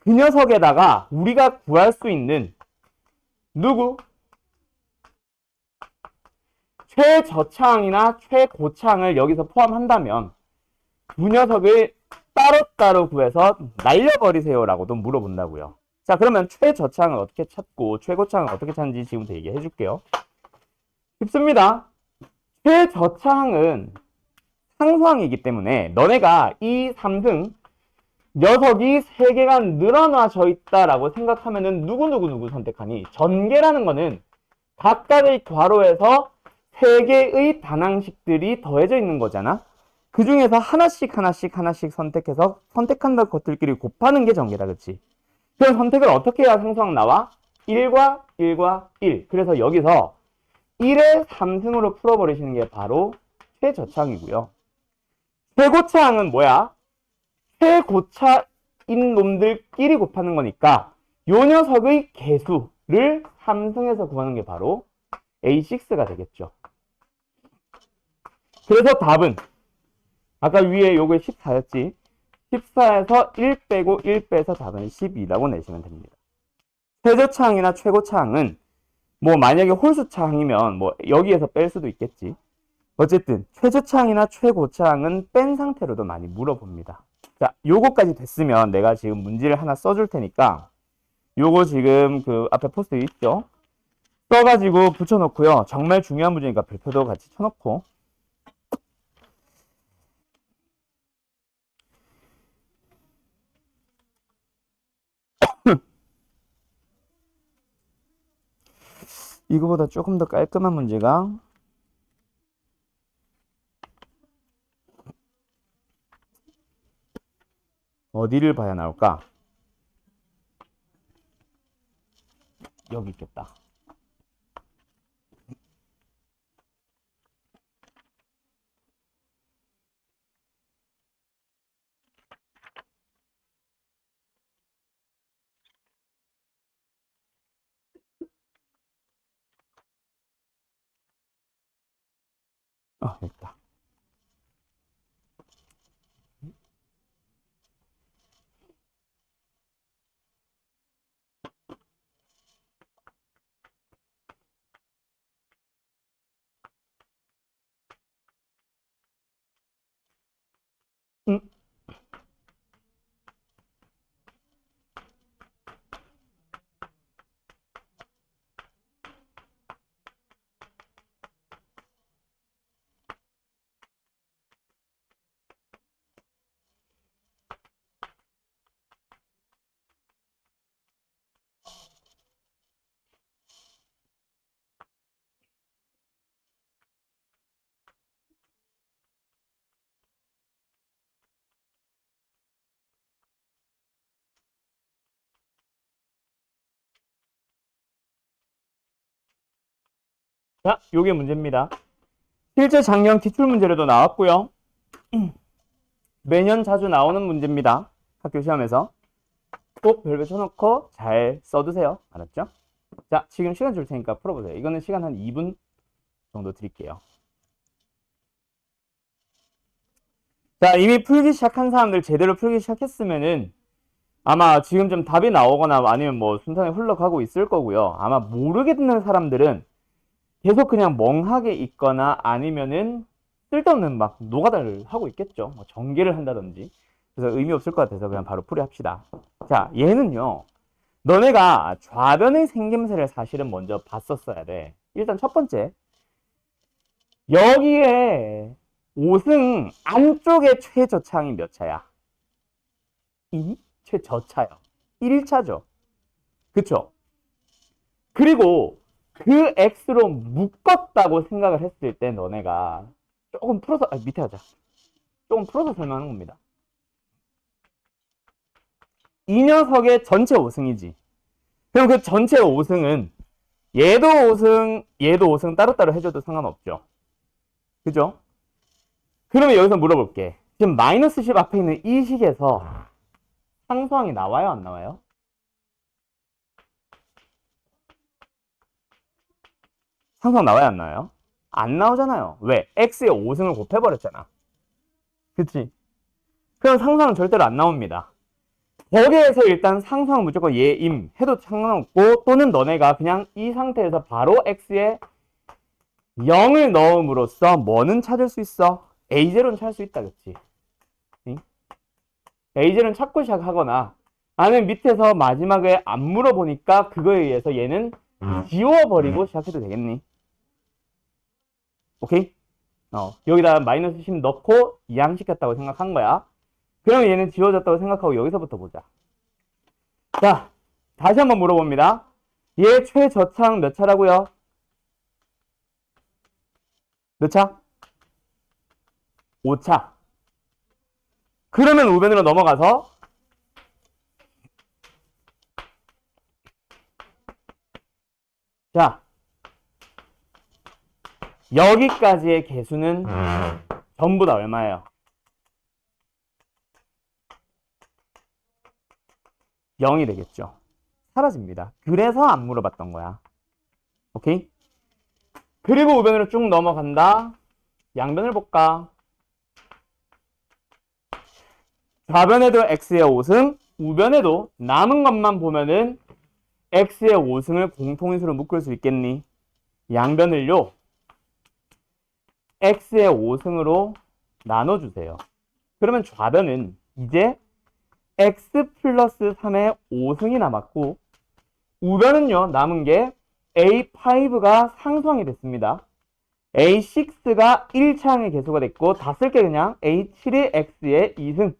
그 녀석에다가 우리가 구할 수 있는 누구? 최저차항이나 최고차항을 여기서 포함한다면 두 녀석을 따로따로 구해서 날려버리세요라고도 물어본다고요. 자, 그러면 최저차항을 어떻게 찾고 최고차항을 어떻게 찾는지 지금부터 얘기해 줄게요. 쉽습니다. 최저차항은 상수항이기 때문에 너네가 이 3승 녀석이 3개가 늘어나져 있다라고 생각하면은 누구 선택하니? 전개라는 거는 각각의 괄호에서 3개의 반항식들이 더해져 있는 거잖아. 그 중에서 하나씩 선택해서 선택한 것들끼리 곱하는 게 전개다, 그치? 그럼 선택을 어떻게 해야 상수항 나와? 1과 1과 1. 그래서 여기서 1의 3승으로 풀어버리시는 게 바로 최저차항이고요. 최고차항은 뭐야? 최고차인 놈들끼리 곱하는 거니까 요 녀석의 개수를 3승해서 구하는 게 바로 A6가 되겠죠. 그래서 답은 아까 위에 요게 14였지. 14에서 1 빼고 1 빼서 답은 12라고 내시면 됩니다. 최저차항이나 최고차항은 뭐 만약에 홀수차항이면 뭐 여기에서 뺄 수도 있겠지. 어쨌든 최저차항이나 최고차항은 뺀 상태로도 많이 물어봅니다. 자, 요거까지 됐으면 내가 지금 문제를 하나 써줄 테니까 요거 지금 그 앞에 포스트 있죠? 써가지고 붙여놓고요. 정말 중요한 문제니까 별표도 같이 쳐놓고 이거보다 조금 더 깔끔한 문제가 어디를 봐야 나올까? 여기 있겠다. 여기 있다. 음. 자, 요게 문제입니다. 실제 작년 기출문제로도 나왔고요. 매년 자주 나오는 문제입니다. 학교 시험에서. 꼭 별표 쳐놓고 잘 써두세요. 알았죠? 자, 지금 시간 줄 테니까 풀어보세요. 이거는 시간 한 2분 정도 드릴게요. 자, 이미 풀기 시작한 사람들 제대로 풀기 시작했으면은 아마 지금 좀 답이 나오거나 아니면 뭐 순탄히 흘러가고 있을 거고요. 아마 모르겠는 사람들은 계속 그냥 멍하게 있거나 아니면은 쓸데없는 막 노가다를 하고 있겠죠. 뭐 전개를 한다든지. 그래서 의미 없을 것 같아서 그냥 바로 풀이합시다. 자, 얘는요. 너네가 좌변의 생김새를 사실은 먼저 봤었어야 돼. 일단 첫 번째. 여기에 5승 안쪽에 최저차항이 몇 차야? 2? 최저차요. 1차죠. 그쵸? 그리고 그 x로 묶었다고 생각을 했을 때 너네가 조금 풀어서 밑에 하자. 조금 풀어서 설명하는 겁니다. 이 녀석의 전체 5승이지. 그럼 그 전체 5승은 얘도 5승, 얘도 5승 따로따로 해줘도 상관없죠. 그죠? 그러면 여기서 물어볼게. 지금 마이너스 10 앞에 있는 이 식에서 상수항이 나와요? 안 나와요? 상수항 나와요? 안 나와요? 안 나오잖아요. 왜? x에 5승을 곱해버렸잖아. 그치? 그럼 상수항은 절대로 안 나옵니다. 거기에서 일단 상수항 무조건 예임 해도 상관없고 또는 너네가 그냥 이 상태에서 바로 x에 0을 넣음으로써 뭐는 찾을 수 있어? a0는 찾을 수 있다. 그치? 응? a0는 찾고 시작하거나 아니면 밑에서 마지막에 안 물어보니까 그거에 의해서 얘는 지워버리고 시작해도 되겠니? 오케이? 여기다 마이너스 10 넣고 이항시켰다고 생각한 거야. 그럼 얘는 지워졌다고 생각하고 여기서부터 보자. 자, 다시 한번 물어봅니다. 얘 최저차항 몇 차라고요? 몇 차? 5차. 그러면 우변으로 넘어가서 자, 여기까지의 개수는 전부 다 얼마예요? 0이 되겠죠. 사라집니다. 그래서 안 물어봤던 거야. 오케이? 그리고 우변으로 쭉 넘어간다. 양변을 볼까? 좌변에도 x의 5승, 우변에도 남은 것만 보면은 x의 5승을 공통인수로 묶을 수 있겠니? 양변을요. x의 5승으로 나눠주세요. 그러면 좌변은 이제 x 플러스 3의 5승이 남았고 우변은요. 남은 게 a5가 상수항이 됐습니다. a6가 1차항의 개수가 됐고 다 쓸게 그냥 a7이 x의 2승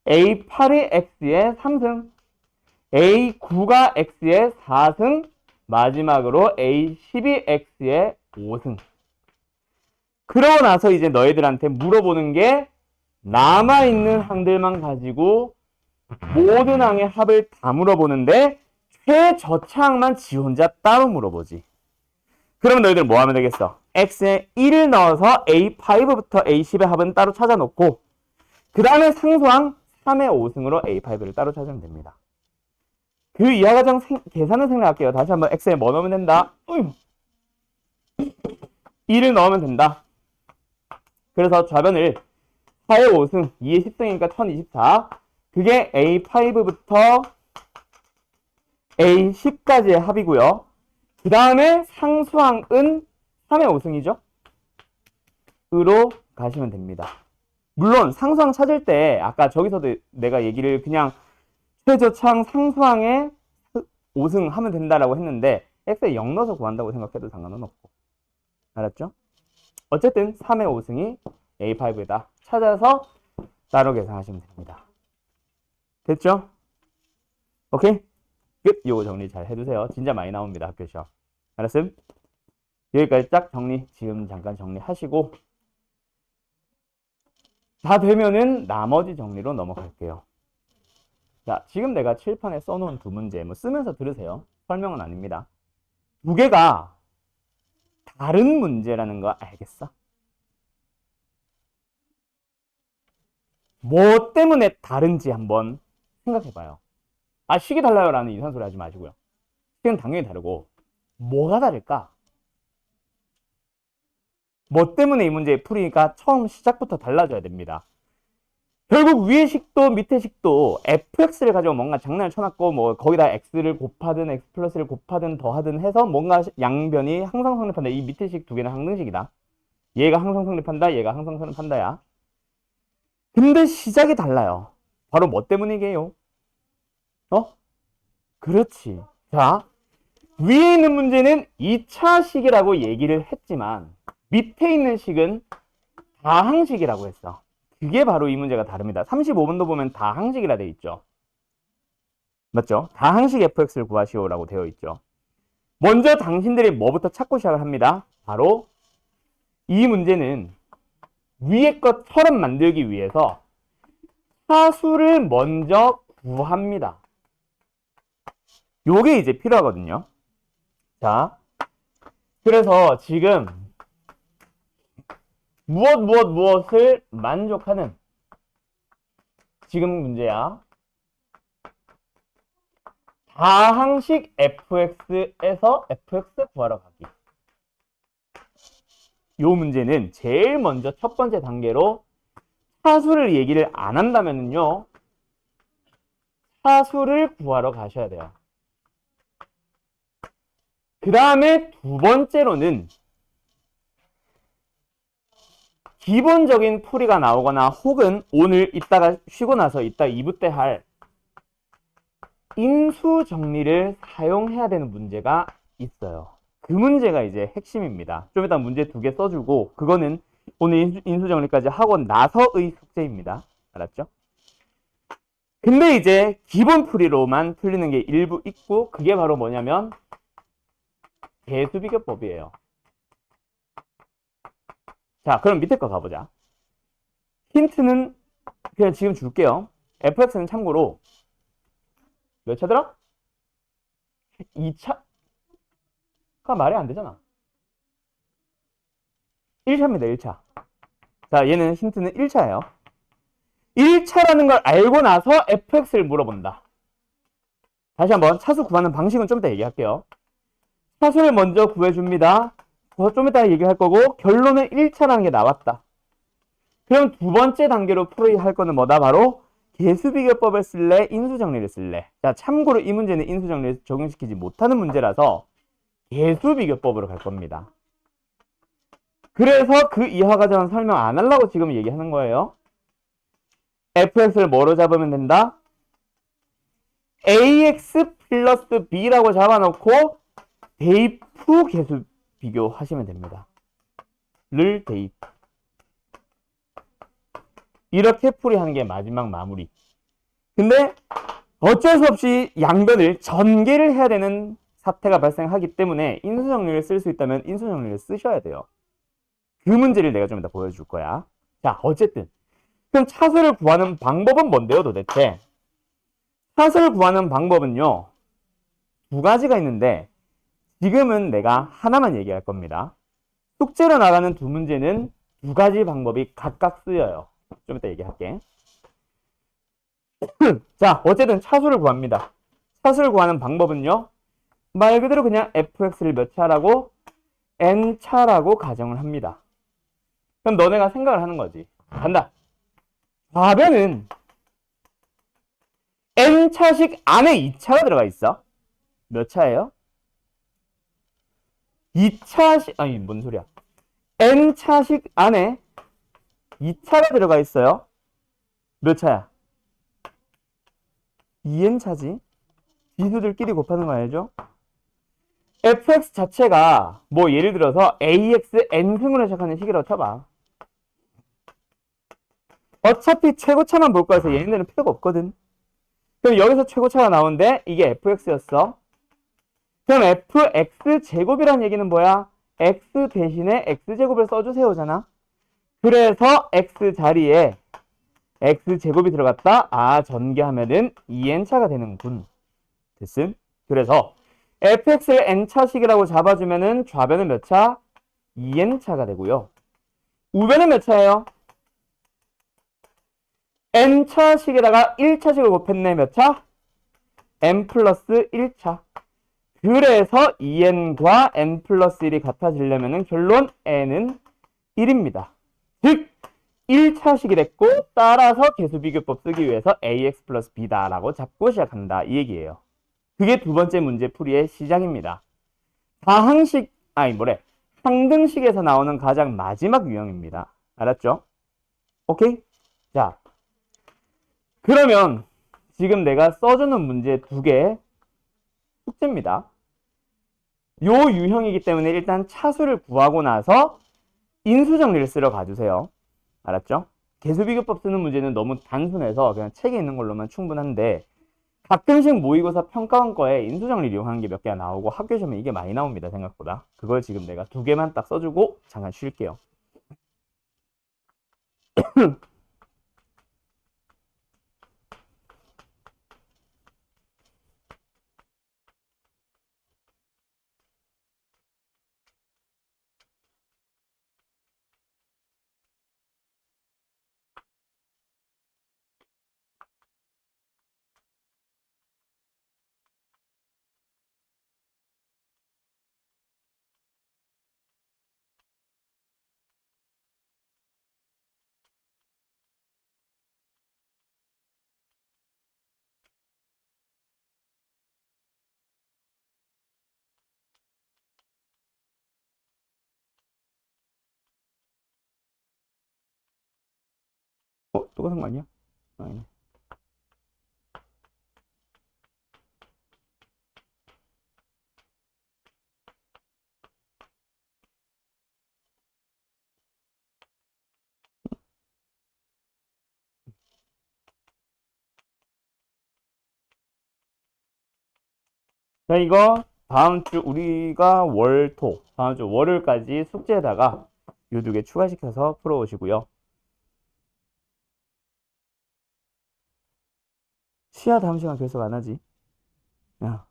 a8이 x의 3승 a9가 x의 4승 마지막으로 a10이 x의 5승. 그러고 나서 이제 너희들한테 물어보는 게 남아있는 항들만 가지고 모든 항의 합을 다 물어보는데 최저차항만 지 혼자 따로 물어보지. 그러면 너희들 뭐 하면 되겠어? x에 1을 넣어서 a5부터 a10의 합은 따로 찾아놓고 그 다음에 상수항 3의 5승으로 a5를 따로 찾으면 됩니다. 그 이하과정 계산을 생략할게요. 다시 한번 x에 뭐 넣으면 된다? 1을 넣으면 된다. 그래서 좌변을 4의 5승, 2의 10승이니까 1024. 그게 A5부터 A10까지의 합이고요. 그 다음에 상수항은 3의 5승이죠. 으로 가시면 됩니다. 물론 상수항 찾을 때 아까 저기서도 내가 얘기를 그냥 최저차항 상수항에 5승 하면 된다라고 했는데 x에 0 넣어서 구한다고 생각해도 상관은 없고. 알았죠? 어쨌든 3의 5승이 A5에다 찾아서 따로 계산하시면 됩니다. 됐죠? 오케이? 끝! 요거 정리 잘 해두세요. 진짜 많이 나옵니다. 학교 시험. 알았음? 여기까지 딱 정리, 지금 잠깐 정리하시고 다 되면은 나머지 정리로 넘어갈게요. 자, 지금 내가 칠판에 써놓은 두 문제, 뭐 쓰면서 들으세요. 설명은 아닙니다. 두 개가 다른 문제라는 거 알겠어? 뭐 때문에 다른지 한번 생각해봐요. 아, 식이 달라요 라는 이상한 소리 하지 마시고요. 식은 당연히 다르고 뭐가 다를까? 뭐 때문에 이 문제 풀이니까 처음 시작부터 달라져야 됩니다. 결국 위의 식도 밑의 식도 fx를 가지고 뭔가 장난을 쳐놨고 뭐 거기다 x를 곱하든 x 플러스를 곱하든 더하든 해서 뭔가 양변이 항상 성립한다. 이 밑의 식 두 개는 항등식이다. 얘가 항상 성립한다. 얘가 항상 성립한다야. 근데 시작이 달라요. 바로 뭐 때문이게요? 그렇지. 자, 위에 있는 문제는 2차 식이라고 얘기를 했지만 밑에 있는 식은 다항식이라고 했어. 그게 바로 이 문제가 다릅니다. 35번도 보면 다항식이라 되어 있죠. 맞죠? 다항식 fx를 구하시오라고 되어 있죠. 먼저 당신들이 뭐부터 찾고 시작을 합니다. 바로 이 문제는 위에 것처럼 만들기 위해서 차수를 먼저 구합니다. 요게 이제 필요하거든요. 자, 그래서 지금 무엇을 만족하는 지금 문제야. 다항식 fx에서 fx 구하러 가기. 요 문제는 제일 먼저 첫 번째 단계로 차수를 얘기를 안 한다면요. 차수를 구하러 가셔야 돼요. 그 다음에 두 번째로는 기본적인 풀이가 나오거나 혹은 오늘 이따가 쉬고 나서 이따 2부 때 할 인수 정리를 사용해야 되는 문제가 있어요. 그 문제가 이제 핵심입니다. 좀 이따 문제 두 개 써주고 그거는 오늘 인수 정리까지 하고 나서의 숙제입니다. 알았죠? 근데 이제 기본 풀이로만 풀리는 게 일부 있고 그게 바로 뭐냐면 개수비교법이에요. 자, 그럼 밑에 거 가보자. 힌트는 그냥 지금 줄게요. fx는 참고로 몇 차더라? 2차가 말이 안 되잖아. 1차입니다, 1차. 자, 얘는 힌트는 1차예요. 1차라는 걸 알고 나서 fx를 물어본다. 다시 한번 차수 구하는 방식은 좀 이따 얘기할게요. 차수를 먼저 구해줍니다. 좀 이따 얘기할 거고 결론은 1차라는 게 나왔다. 그럼 두 번째 단계로 풀이할 거는 뭐다? 바로 개수비교법을 쓸래? 인수정리를 쓸래? 자, 참고로 이 문제는 인수정리를 적용시키지 못하는 문제라서 개수비교법으로 갈 겁니다. 그래서 그 이하 과정은 설명 안 하려고 지금 얘기하는 거예요. fx를 뭐로 잡으면 된다? ax 플러스 b라고 잡아놓고 대입후 개수 비교하시면 됩니다. 를 대입. 이렇게 풀이하는 게 마지막 마무리. 근데 어쩔 수 없이 양변을 전개를 해야 되는 사태가 발생하기 때문에 인수정리를 쓸 수 있다면 인수정리를 쓰셔야 돼요. 그 문제를 내가 좀 이따 보여줄 거야. 자, 어쨌든 그럼 차수를 구하는 방법은 뭔데요, 도대체? 샷을 구하는 방법은요, 두 가지가 있는데 지금은 내가 하나만 얘기할 겁니다. 숙제로 나가는 두 문제는 두 가지 방법이 각각 쓰여요. 좀 이따 얘기할게. 자, 어쨌든 차수를 구합니다. 차수를 구하는 방법은요, 말 그대로 그냥 fx를 몇 차라고? n차라고 가정을 합니다. 그럼 너네가 생각을 하는 거지. 간다. 좌변은 n차식 안에 2차가 들어가 있어. 몇 차예요? 2차식, 아니, 뭔 소리야. n차식 안에 2차가 들어가 있어요. 몇 차야? 2n차지. 지수들끼리 곱하는 거 알죠? fx 자체가 뭐 예를 들어서 ax n승으로 시작하는 식이라고 쳐봐. 어차피 최고차만 볼 거여서 얘네들은 필요가 없거든. 그럼 여기서 최고차가 나오는데 이게 fx였어. 그럼 fx 제곱이란 얘기는 뭐야? x 대신에 x제곱을 써주세요잖아. 그래서 x 자리에 x제곱이 들어갔다. 아, 전개하면은 2n차가 되는군. 됐음? 그래서 fx를 n차식이라고 잡아주면은 좌변은 몇 차? 2n차가 되고요. 우변은 몇 차예요? n차식에다가 1차식을 곱했네. 몇 차? n 플러스 1차. 그래서 2n과 n 플러스 1이 같아지려면 결론 n은 1입니다. 즉 1차식이 됐고 따라서 계수비교법 쓰기 위해서 ax 플러스 b다라고 잡고 시작한다. 이 얘기예요. 그게 두 번째 문제 풀이의 시작입니다. 다항식, 항등식에서 나오는 가장 마지막 유형입니다. 알았죠? 오케이? 자, 그러면 지금 내가 써주는 문제 두 개 숙제입니다. 요 유형이기 때문에 일단 차수를 구하고 나서 인수정리를 쓰러 가주세요. 알았죠? 계수비교법 쓰는 문제는 너무 단순해서 그냥 책에 있는 걸로만 충분한데 가끔씩 모의고사 평가원거에 인수정리를 이용하는 게 몇 개가 나오고 학교 시험에 이게 많이 나옵니다. 생각보다. 그걸 지금 내가 두 개만 딱 써주고 잠깐 쉴게요. 똑같은 거 아니야? 아니네. 자, 이거 다음 주 우리가 월토, 다음 주 월요일까지 숙제에다가 요 두 개 추가시켜서 풀어오시고요. 시야 다음 시간 계속 안 하지? 야,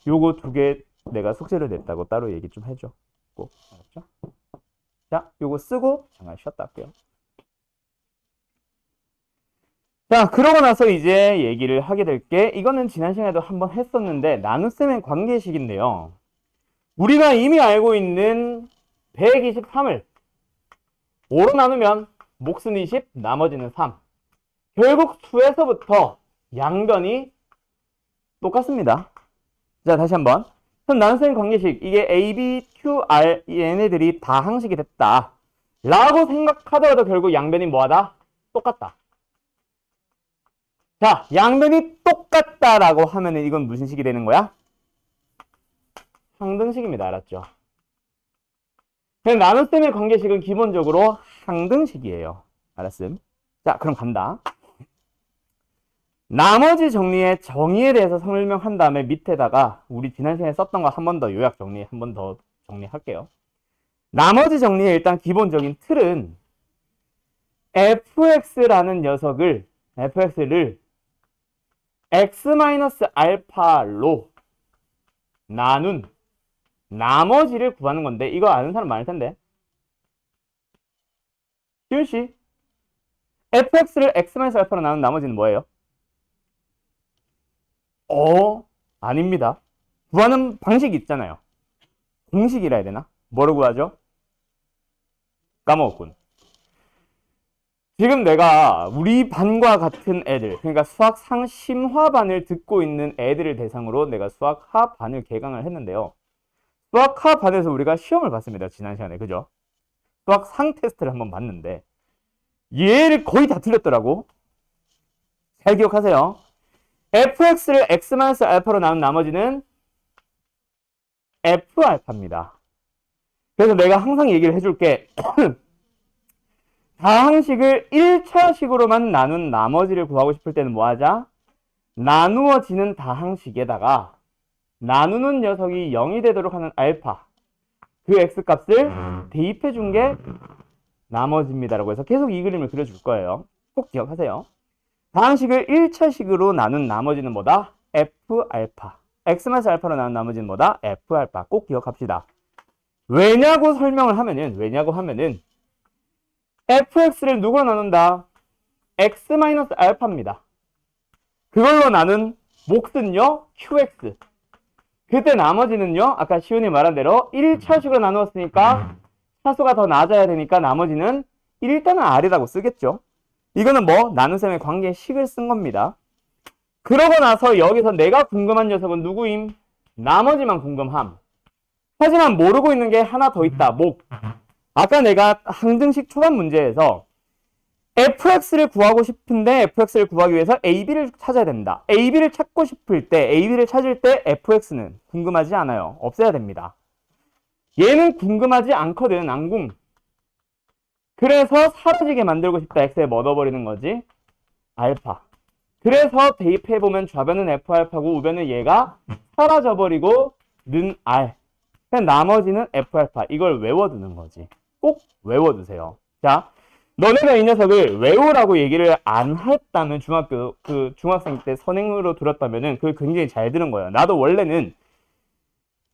요거 두 개 내가 숙제를 냈다고 따로 얘기 좀 해줘. 꼭. 알았죠? 자, 요거 쓰고 잠깐 쉬었다 할게요. 자, 그러고 나서 이제 얘기를 하게 될 게, 이거는 지난 시간에도 한번 했었는데, 나눗셈의 관계식인데요. 우리가 이미 알고 있는 123을 5로 나누면 몫은 20, 나머지는 3. 결국 수에서부터 양변이 똑같습니다. 자, 다시 한번. 그럼 나눗셈 관계식, 이게 A, B, Q, R, 얘네들이 다 항식이 됐다 라고 생각하더라도 결국 양변이 뭐하다? 똑같다. 자, 양변이 똑같다라고 하면은 이건 무슨 식이 되는 거야? 항등식입니다. 알았죠? 그럼 나눗셈의 관계식은 기본적으로 항등식이에요. 알았음? 자, 그럼 간다. 나머지 정리의 정의에 대해서 설명한 다음에 밑에다가 우리 지난 시간에 썼던 거 한 번 더 요약 정리, 한 번 더 정리할게요. 나머지 정리의 일단 기본적인 틀은 fx라는 녀석을, fx를 x-알파로 나눈 나머지를 구하는 건데 이거 아는 사람 많을 텐데. 시윤 씨, fx를 x-알파로 나눈 나머지는 뭐예요? 아닙니다. 구하는 방식이 있잖아요. 공식이라 해야 되나? 뭐로 구하죠? 까먹었군. 지금 내가 우리 반과 같은 애들, 그러니까 수학 상심화반을 듣고 있는 애들을 대상으로 내가 수학 하반을 개강을 했는데요. 수학 하반에서 우리가 시험을 봤습니다. 지난 시간에. 그죠? 수학 상 테스트를 한번 봤는데 얘를 거의 다 틀렸더라고. 잘 기억하세요. fx를 x-알파로 나눈 나머지는 f알파입니다. 그래서 내가 항상 얘기를 해줄게. 다항식을 1차식으로만 나눈 나머지를 구하고 싶을 때는 뭐 하자? 나누어지는 다항식에다가 나누는 녀석이 0이 되도록 하는 알파, 그 x값을 대입해 준 게 나머지입니다라고 해서 계속 이 그림을 그려줄 거예요. 꼭 기억하세요. 다항식을 1차식으로 나눈 나머지는 뭐다? f알파. x-알파로 나눈 나머지는 뭐다? f알파. 꼭 기억합시다. 왜냐고 설명을 하면은 fx를 누구로 나눈다? x-알파입니다. 그걸로 나눈 몫은요? qx. 그때 나머지는요? 아까 시훈이 말한 대로 1차식으로 나누었으니까 차수가 더 낮아야 되니까 나머지는 일단은 r이라고 쓰겠죠. 이거는 뭐 나눗셈의 관계식을 쓴 겁니다. 그러고 나서 여기서 내가 궁금한 녀석은 누구임? 나머지만 궁금함. 하지만 모르고 있는 게 하나 더 있다. 목. 아까 내가 항등식 초반 문제에서 fx를 구하고 싶은데 fx를 구하기 위해서 ab를 찾아야 된다. ab를 찾고 싶을 때, ab를 찾을 때 fx는 궁금하지 않아요. 없애야 됩니다. 얘는 궁금하지 않거든. 안궁. 그래서 사라지게 만들고 싶다. x에 뭐 넣어버리는 거지? 알파. 그래서 대입해보면 좌변은 f알파고 우변은 얘가 사라져버리고 는 r. 나머지는 f알파. 이걸 외워두는 거지. 꼭 외워두세요. 자, 너네가 이 녀석을 외우라고 얘기를 안 했다면 중학생 때 선행으로 들었다면은 그걸 굉장히 잘 들은 거예요. 나도 원래는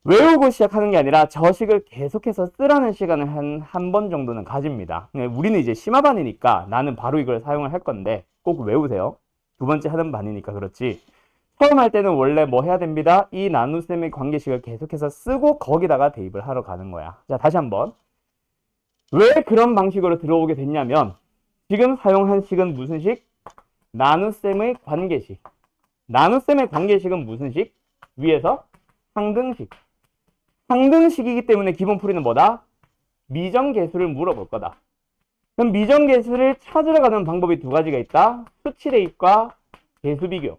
외우고 시작하는 게 아니라 저식을 계속해서 쓰라는 시간을 한 번 정도는 가집니다. 우리는 이제 심화반이니까 나는 바로 이걸 사용을 할 건데 꼭 외우세요. 두 번째 하는 반이니까 그렇지. 처음 할 때는 원래 뭐 해야 됩니다. 이 나눗셈의 관계식을 계속해서 쓰고 거기다가 대입을 하러 가는 거야. 자, 다시 한번. 왜 그런 방식으로 들어오게 됐냐면 지금 사용한 식은 무슨 식? 나눗셈의 관계식. 나눗셈의 관계식은 무슨 식? 위에서 항등식. 항등식이기 때문에 기본 풀이는 뭐다? 미정계수를 물어볼 거다. 그럼 미정계수를 찾으러 가는 방법이 두 가지가 있다. 수치 대입과 계수 비교.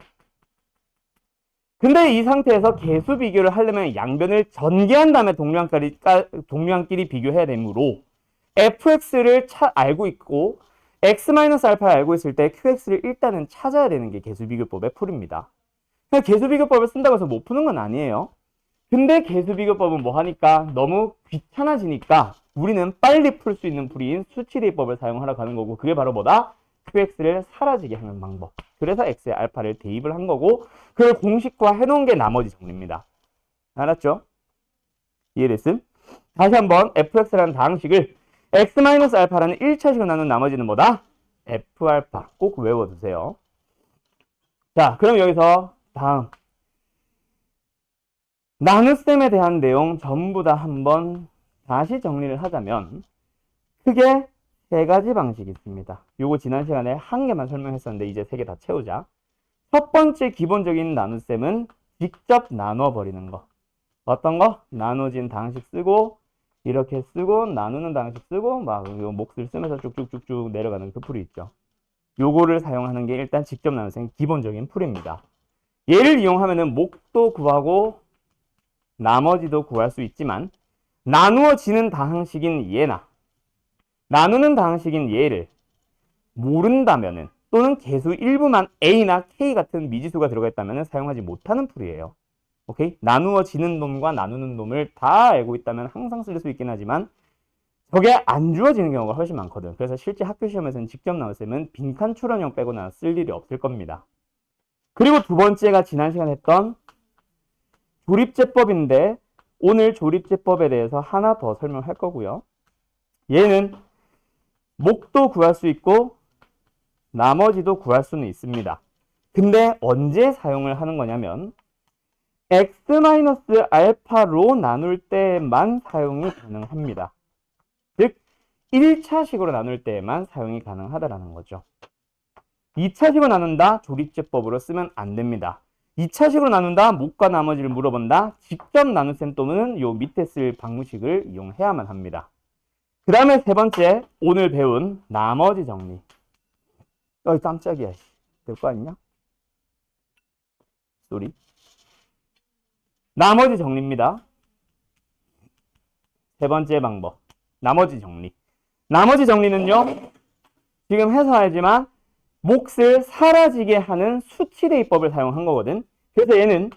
근데 이 상태에서 계수 비교를 하려면 양변을 전개한 다음에 동류항끼리 비교해야 되므로 fx를 알고 있고 x-알파를 알고 있을 때 qx를 일단은 찾아야 되는 게 계수비교법의 풀입니다. 계수비교법을 쓴다고 해서 못 푸는 건 아니에요. 근데 계수비교법은 뭐 하니까 너무 귀찮아지니까 우리는 빨리 풀 수 있는 풀이인 수치대입법을 사용하러 가는 거고 그게 바로 뭐다? qx를 사라지게 하는 방법. 그래서 x에 알파를 대입을 한 거고 그걸 공식화 해놓은 게 나머지 정리입니다. 알았죠? 이해됐음? 다시 한번 fx라는 다항식을 x-알파라는 1차식으로 나눈 나머지는 뭐다? f알파. 꼭 외워두세요. 자, 그럼 여기서 다음 나눗셈에 대한 내용 전부 다 한번 다시 정리를 하자면 크게 세 가지 방식이 있습니다. 요거 지난 시간에 한 개만 설명했었는데 이제 세 개 다 채우자. 첫 번째 기본적인 나눗셈은 직접 나눠버리는 거. 어떤 거? 나눠진 다항식 쓰고 이렇게 쓰고 나누는 다항식 쓰고 막 요 몫을 쓰면서 쭉쭉쭉쭉 내려가는 그 풀이 있죠. 요거를 사용하는 게 일단 직접 나눗셈 기본적인 풀입니다. 얘를 이용하면은 몫도 구하고 나머지도 구할 수 있지만 나누어지는 다항식인 얘나 나누는 다항식인 얘를 모른다면은 또는 계수 일부만 a나 k 같은 미지수가 들어가 있다면 사용하지 못하는 풀이에요. 오케이? 나누어지는 놈과 나누는 놈을 다 알고 있다면 항상 쓸 수 있긴 하지만 저게 안 주어지는 경우가 훨씬 많거든. 그래서 실제 학교 시험에서는 직접 나눗셈은 빈칸 출원형 빼고는 쓸 일이 없을 겁니다. 그리고 두 번째가 지난 시간에 했던 조립제법인데 오늘 조립제법에 대해서 하나 더 설명할 거고요. 얘는 목도 구할 수 있고 나머지도 구할 수는 있습니다. 근데 언제 사용을 하는 거냐면 x-알파로 나눌 때만 사용이 가능합니다. 즉 1차식으로 나눌 때만 사용이 가능하다라는 거죠. 2차식으로 나눈다 조립제법으로 쓰면 안 됩니다. 2차식으로 나눈다 목과 나머지를 물어본다 직접 나눗셈 또는 요 밑에 쓸 방식을 이용해야만 합니다. 그 다음에 세 번째 오늘 배운 나머지 정리. 어이 깜짝이야. 될 거 아니냐? 쏘리. 나머지 정리입니다. 세 번째 방법. 나머지 정리. 나머지 정리는요. 지금 해서 알지만 몫을 사라지게 하는 수치대입법을 사용한 거거든. 그래서 얘는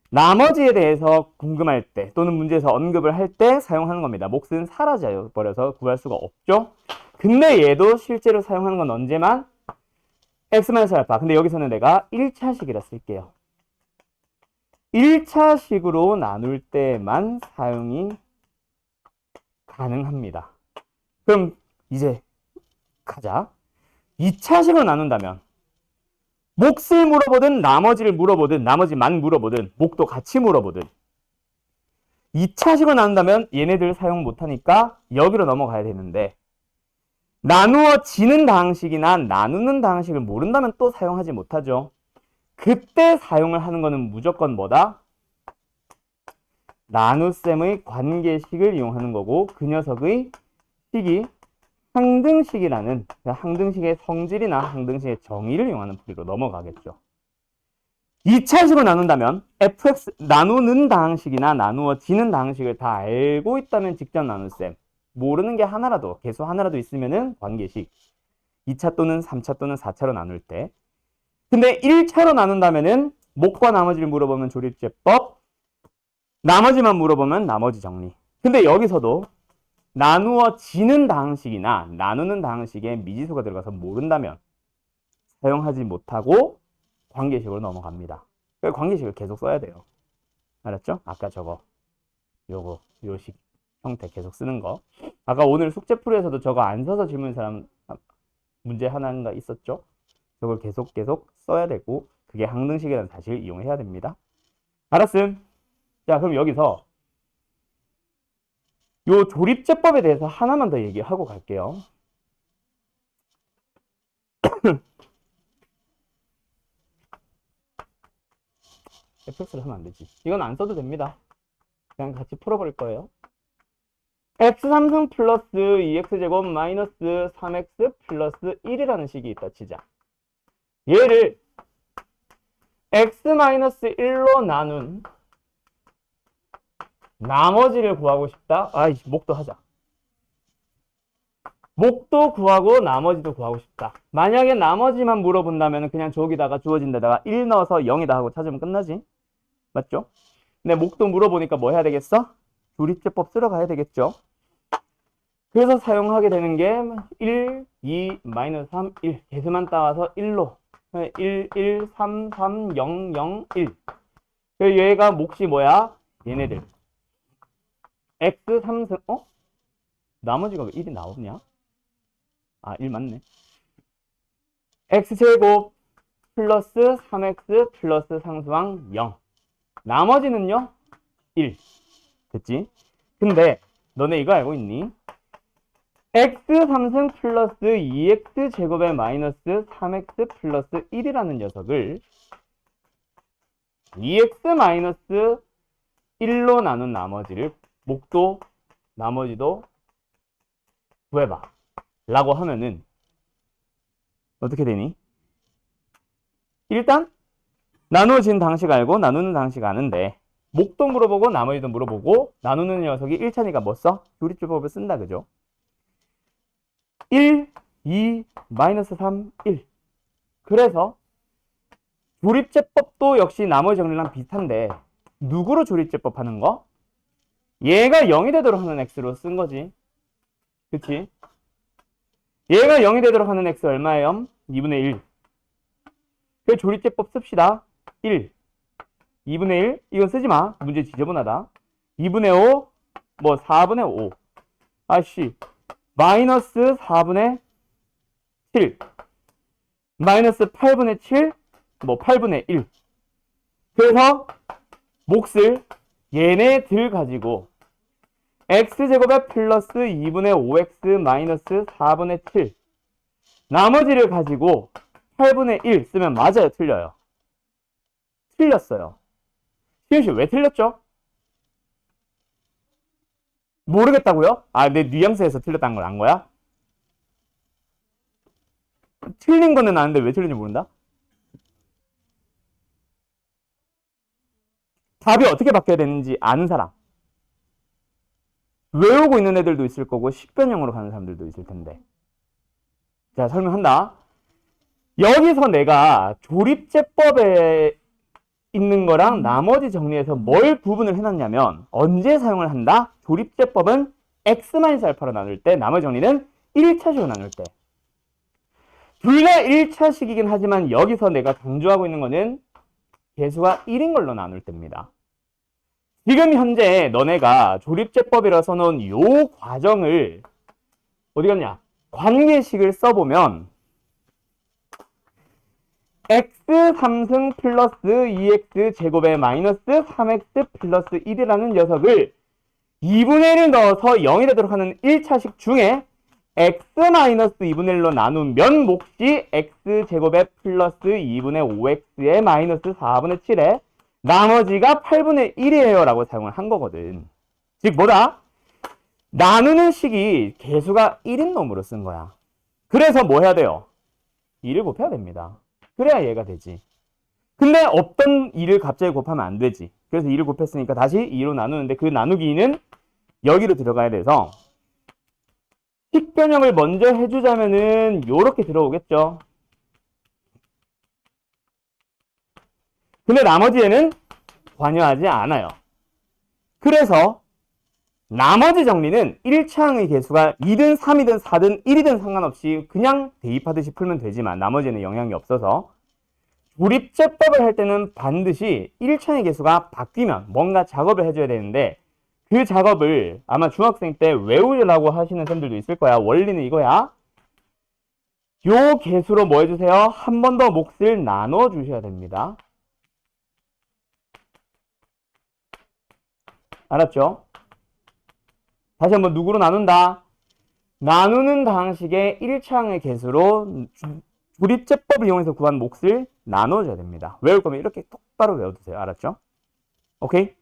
나머지에 대해서 궁금할 때 또는 문제에서 언급을 할 때 사용하는 겁니다. 몫은 사라져 버려서 구할 수가 없죠. 근데 얘도 실제로 사용하는 건 언제만? x-알파. 근데 여기서는 내가 1차식이라 쓸게요. 1차식으로 나눌 때만 사용이 가능합니다. 그럼 이제 가자. 2차식으로 나눈다면 몫을 물어보든 나머지를 물어보든 나머지만 물어보든 목도 같이 물어보든 2차식으로 나눈다면 얘네들 사용 못하니까 여기로 넘어가야 되는데 나누어지는 다항식이나 나누는 다항식을 모른다면 또 사용하지 못하죠. 그때 사용을 하는 거는 무조건 뭐다? 나눗셈의 관계식을 이용하는 거고 그 녀석의 식이 항등식이라는 항등식의 성질이나 항등식의 정의를 이용하는 풀이로 넘어가겠죠. 2차식으로 나눈다면 fx 나누는 다항식이나 나누어지는 다항식을 다 알고 있다면 직접 나눗셈 모르는 게 하나라도 개수 하나라도 있으면은 관계식 2차 또는 3차 또는 4차로 나눌 때 근데 1차로 나눈다면은 목과 나머지를 물어보면 조립제법 나머지만 물어보면 나머지 정리 근데 여기서도 나누어지는 다항식이나 나누는 다항식에 미지수가 들어가서 모른다면 사용하지 못하고 관계식으로 넘어갑니다. 그래서 관계식을 계속 써야 돼요. 알았죠? 아까 저거 요식 형태 계속 쓰는 거. 아까 오늘 숙제풀이에서도 저거 안 써서 질문 사람 문제 하나인가 있었죠? 저걸 계속 써야 되고 그게 항등식이라는 사실을 이용해야 됩니다. 알았음? 자 그럼 여기서 요 조립제법에 대해서 하나만 더 얘기하고 갈게요. fx를 하면 안 되지. 이건 안 써도 됩니다. 그냥 같이 풀어버릴 거예요. x3승 플러스 2x제곱 마이너스 3x 플러스 1이라는 식이 있다 치자. 얘를 x-1로 나눈 나머지를 구하고 싶다. 아이씨, 목도 하자. 목도 구하고 나머지도 구하고 싶다. 만약에 나머지만 물어본다면 그냥 저기다가 주어진 데다가 1 넣어서 0이다 하고 찾으면 끝나지. 맞죠? 근데 목도 물어보니까 뭐 해야 되겠어? 조립제법 쓰러 가야 되겠죠. 그래서 사용하게 되는 게 1, 2, 마이너스 3, 1 개수만 따와서 1로 1, 1, 3, 3, 0, 0, 1 얘가 몫이 뭐야? 얘네들 x 3승 나머지가 왜 1이 나오냐? 아, 1 맞네. x제곱 플러스 3x 플러스 상수항 0 나머지는요? 1 됐지? 근데 너네 이거 알고 있니? x 3승 플러스 2x 제곱에 마이너스 3x 플러스 1이라는 녀석을 2x 마이너스 1로 나눈 나머지를 목도 나머지도 구해봐 라고 하면은 어떻게 되니? 일단 나누어진 당식 알고 나누는 당식 아는데 목도 물어보고 나머지도 물어보고 나누는 녀석이 1차니까 뭐 써? 조립제법을 쓴다 그죠? 1, 2, 마이너스 3, 1 그래서 조립제법도 역시 나머지 정리랑 비슷한데 누구로 조립제법 하는 거? 얘가 0이 되도록 하는 x로 쓴 거지 그치? 얘가 0이 되도록 하는 x 얼마예요? 2분의 1 그 조립제법 씁시다. 1, 2분의 1, 이건 쓰지 마. 문제 지저분하다. 2분의 5, 뭐 4분의 5. 아씨, 마이너스 4분의 7, 마이너스 8분의 7, 뭐 8분의 1. 그래서 몫을 얘네들 가지고 x제곱에 플러스 2분의 5x 마이너스 4분의 7, 나머지를 가지고 8분의 1 쓰면 맞아요, 틀려요? 틀렸어요. 시윤씨 왜 틀렸죠? 모르겠다고요? 아, 내 뉘앙스에서 틀렸다는 걸 안 거야? 틀린 거는 아는데 왜 틀린지 모른다? 답이 어떻게 바뀌어야 되는지 아는 사람. 외우고 있는 애들도 있을 거고 식변형으로 가는 사람들도 있을 텐데. 자, 설명한다. 여기서 내가 조립제법에 있는 거랑 나머지 정리해서 뭘 구분을 해놨냐면 언제 사용을 한다? 조립제법은 x-알파로 나눌 때, 나머지 정리는 1차식으로 나눌 때. 둘 다 1차식이긴 하지만 여기서 내가 강조하고 있는 거는 개수가 1인 걸로 나눌 때입니다. 지금 현재 너네가 조립제법이라 써놓은 요 과정을 어디 갔냐? 관계식을 써보면 x 3승 플러스 2x 제곱에 마이너스 3x 플러스 1이라는 녀석을 2분의 1을 넣어서 0이 되도록 하는 1차식 중에 x 마이너스 2분의 1로 나누면 몫이 x 제곱에 플러스 2분의 5x에 마이너스 4분의 7에 나머지가 8분의 1이에요 라고 사용을 한 거거든. 즉 뭐다? 나누는 식이 개수가 1인 놈으로 쓴 거야. 그래서 뭐 해야 돼요? 2를 곱해야 됩니다. 그래야 얘가 되지. 근데 없던 2를 갑자기 곱하면 안 되지. 그래서 2를 곱했으니까 다시 2로 나누는데 그 나누기는 여기로 들어가야 돼서 식변형을 먼저 해주자면은 요렇게 들어오겠죠. 근데 나머지에는 관여하지 않아요. 그래서 나머지 정리는 1차항의 개수가 2든 3이든 4든 1이든 상관없이 그냥 대입하듯이 풀면 되지만 나머지는 영향이 없어서 조립제법을 할 때는 반드시 1차항의 개수가 바뀌면 뭔가 작업을 해줘야 되는데 그 작업을 아마 중학생 때 외우려고 하시는 분들도 있을 거야. 원리는 이거야. 요 개수로 뭐 해주세요? 한 번 더 몫을 나눠 주셔야 됩니다. 알았죠? 다시 한번 누구로 나눈다? 나누는 방식의 1차항의 개수로 조립제법을 이용해서 구한 몫을 나눠줘야 됩니다. 외울 거면 이렇게 똑바로 외워두세요. 알았죠? 오케이?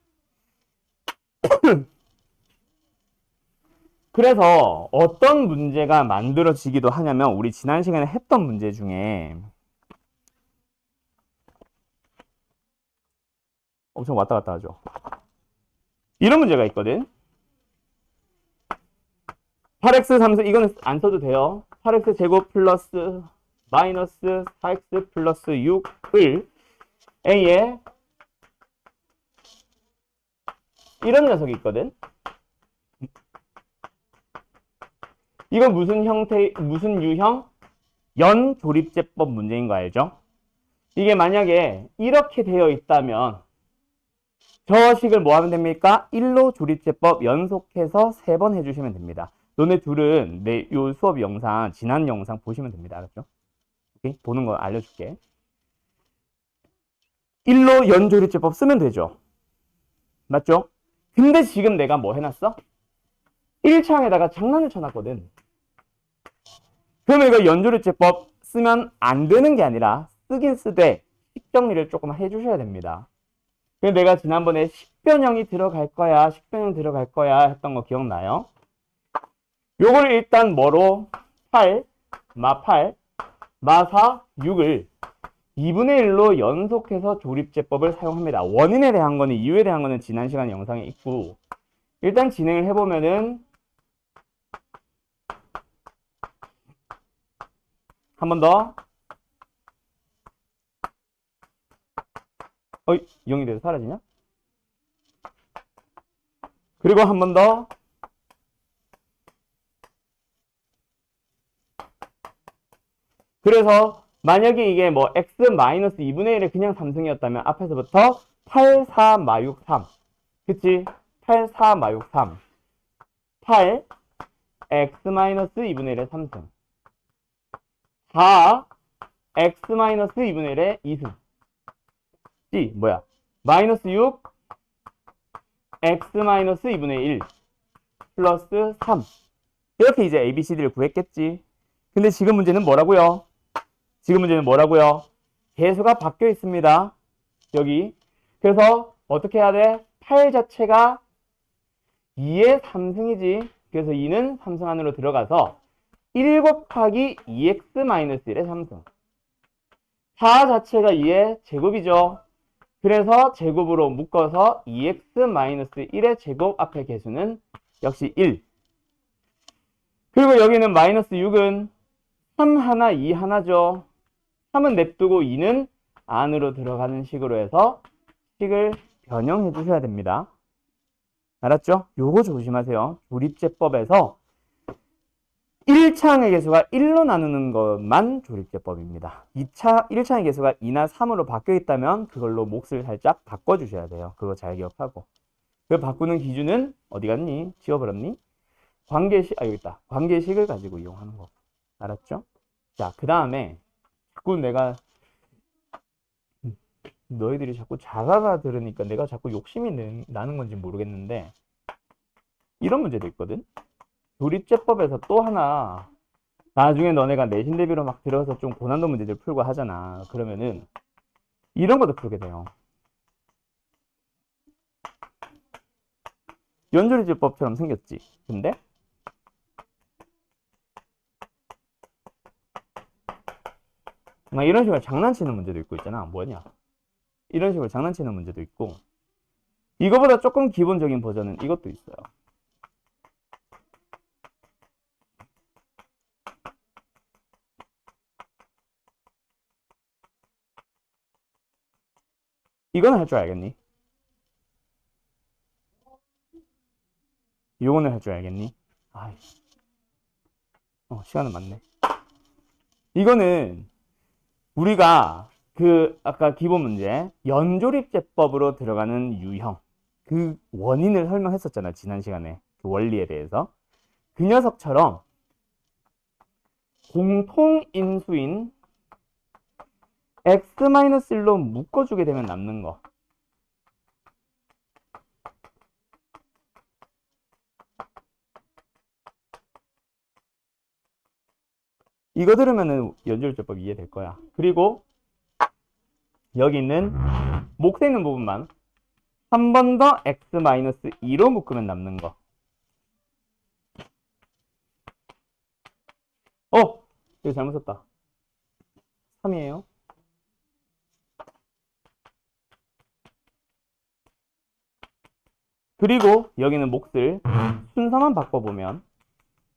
그래서 어떤 문제가 만들어지기도 하냐면 우리 지난 시간에 했던 문제 중에 엄청 왔다 갔다 하죠. 이런 문제가 있거든. 8x 3승 이거는 안 써도 돼요. 8x 제곱 플러스 마이너스 4x 플러스 6을 a에 이런 녀석이 있거든. 이건 무슨 형태, 무슨 유형? 연조립제법 문제인 거 알죠? 이게 만약에 이렇게 되어 있다면 저 식을 뭐 하면 됩니까? 1로 조립제법 연속해서 3번 해주시면 됩니다. 너네 둘은 요 수업 영상, 지난 영상 보시면 됩니다. 알았죠? 오케이? 보는 거 알려줄게. 1로 연조립제법 쓰면 되죠? 맞죠? 근데 지금 내가 뭐 해놨어? 1차항에다가 장난을 쳐놨거든. 그러면 이거 연조립제법 쓰면 안 되는 게 아니라 쓰긴 쓰되 식정리를 조금 해주셔야 됩니다. 근데 내가 지난번에 식변형이 들어갈 거야, 식변형 들어갈 거야 했던 거 기억나요? 요걸 일단 뭐로 8, 마 8, 마 4, 6을 2분의 1로 연속해서 조립제법을 사용합니다. 원인에 대한 거는 이유에 대한 거는 지난 시간 영상에 있고 일단 진행을 해보면은 한 번 더 0이 돼서 사라지냐? 그리고 한 번 더 그래서 만약에 이게 뭐 x 마이너스 2분의 1의 그냥 3승이었다면 앞에서부터 8, 4, 마육 3. 그치? 8, 4, 마육 3. 8, x 마이너스 2분의 1의 3승. 4, x 마이너스 2분의 1의 2승. C, 뭐야? 마이너스 6, x 마이너스 2분의 1 플러스 3. 이렇게 이제 ABCD를 구했겠지. 근데 지금 문제는 뭐라고요? 지금 문제는 뭐라고요? 개수가 바뀌어 있습니다. 여기. 그래서 어떻게 해야 돼? 8 자체가 2의 3승이지. 그래서 2는 3승 안으로 들어가서 1 곱하기 2x-1의 3승. 4 자체가 2의 제곱이죠. 그래서 제곱으로 묶어서 2x-1의 제곱 앞에 개수는 역시 1. 그리고 여기는 마이너스 6은 3 하나, 2 하나죠. 3은 냅두고 2는 안으로 들어가는 식으로 해서 식을 변형해 주셔야 됩니다. 알았죠? 요거 조심하세요. 조립제법에서 1차항의 개수가 1로 나누는 것만 조립제법입니다. 1차항의 개수가 2나 3으로 바뀌어 있다면 그걸로 몫을 살짝 바꿔주셔야 돼요. 그거 잘 기억하고. 그 바꾸는 기준은 어디 갔니? 지워버렸니? 관계식, 여기 있다. 관계식을 가지고 이용하는 거. 알았죠? 자, 그 다음에 자꾸 내가 너희들이 자꾸 잘 알아들으니까 내가 자꾸 욕심이 나는 건지 모르겠는데 이런 문제도 있거든. 조립제법에서 또 하나 나중에 너네가 내신 대비로 막 들어서 좀 고난도 문제들 풀고 하잖아. 그러면은 이런 것도 풀게 돼요. 연조립제법처럼 생겼지. 근데 막 이런 식으로 장난치는 문제도 있고 있잖아. 뭐냐? 이런 식으로 장난치는 문제도 있고 이거보다 조금 기본적인 버전은 이것도 있어요. 이거는 할 줄 알겠니? 이거는 할 줄 알겠니? 아이, 시간은 많네. 이거는 우리가 그 아까 기본 문제 연조립제법으로 들어가는 유형 그 원인을 설명했었잖아. 지난 시간에 그 원리에 대해서. 그 녀석처럼 공통인수인 x-1로 묶어주게 되면 남는 거. 이거 들으면은 연조립제법 이해될 거야. 그리고 여기 있는 몫에 있는 부분만 한 번 더 x-2로 묶으면 남는 거. 이거 잘못 썼다. 3이에요. 그리고 여기는 몫을 순서만 바꿔보면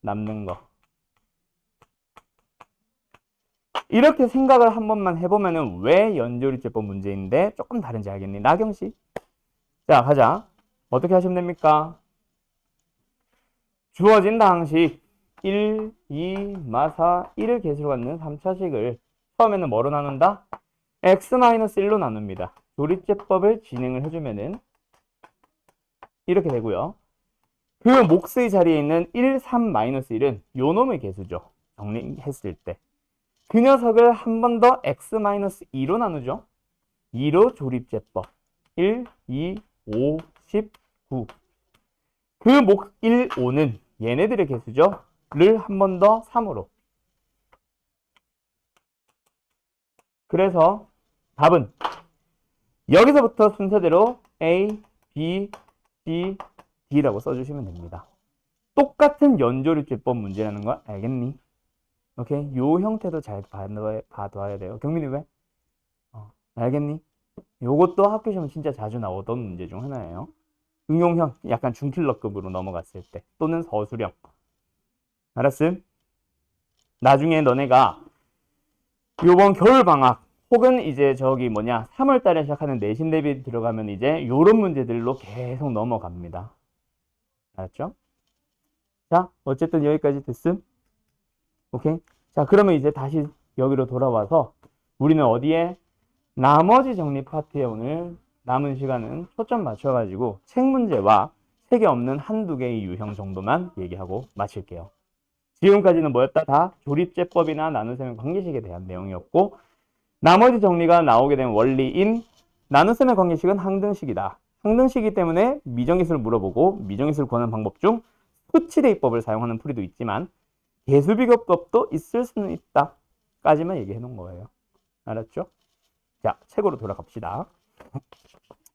남는 거. 이렇게 생각을 한 번만 해보면은 왜 연조립제법 문제인데 조금 다른지 알겠니? 나경씨? 자, 가자. 어떻게 하시면 됩니까? 주어진 다항식 1, 2, 마사 1을 개수로 갖는 3차식을 처음에는 뭐로 나눈다? x-1로 나눕니다. 조립제법을 진행을 해주면은 이렇게 되고요. 그 몫의 자리에 있는 1, 3, -1은 요 놈의 개수죠. 정리했을 때. 그 녀석을 한 번 더 x-2로 나누죠. 2로 조립제법. 1, 2, 5, 10, 9. 그 몫 1, 5는 얘네들의 개수죠. 를 한 번 더 3으로. 그래서 답은 여기서부터 순서대로 A, B, C, D라고 써주시면 됩니다. 똑같은 연조립제법 문제라는 거 알겠니? 오케이? 요 형태도 잘 봐둬야 돼요. 경민이 왜? 알겠니? 요것도 학교 시험 진짜 자주 나오던 문제 중 하나예요. 응용형, 약간 중킬러급으로 넘어갔을 때 또는 서술형. 알았음? 나중에 너네가 요번 겨울방학 혹은 이제 저기 3월달에 시작하는 내신 대비 들어가면 이제 요런 문제들로 계속 넘어갑니다. 알았죠? 자, 어쨌든 여기까지 됐음? 오케이? 자, 그러면 이제 다시 여기로 돌아와서 우리는 어디에? 나머지 정리 파트에 오늘 남은 시간은 초점 맞춰가지고 책 문제와 책에 없는 한두 개의 유형 정도만 얘기하고 마칠게요. 지금까지는 뭐였다? 다 조립제법이나 나눗셈의 관계식에 대한 내용이었고, 나머지 정리가 나오게 된 원리인 나눗셈의 관계식은 항등식이다. 항등식이기 때문에 미정계수를 물어보고 미정계수를 구하는 방법 중 수치대입법을 사용하는 풀이도 있지만 계수비교법도 있을 수는 있다 까지만 얘기해 놓은 거예요. 알았죠? 자, 책으로 돌아갑시다.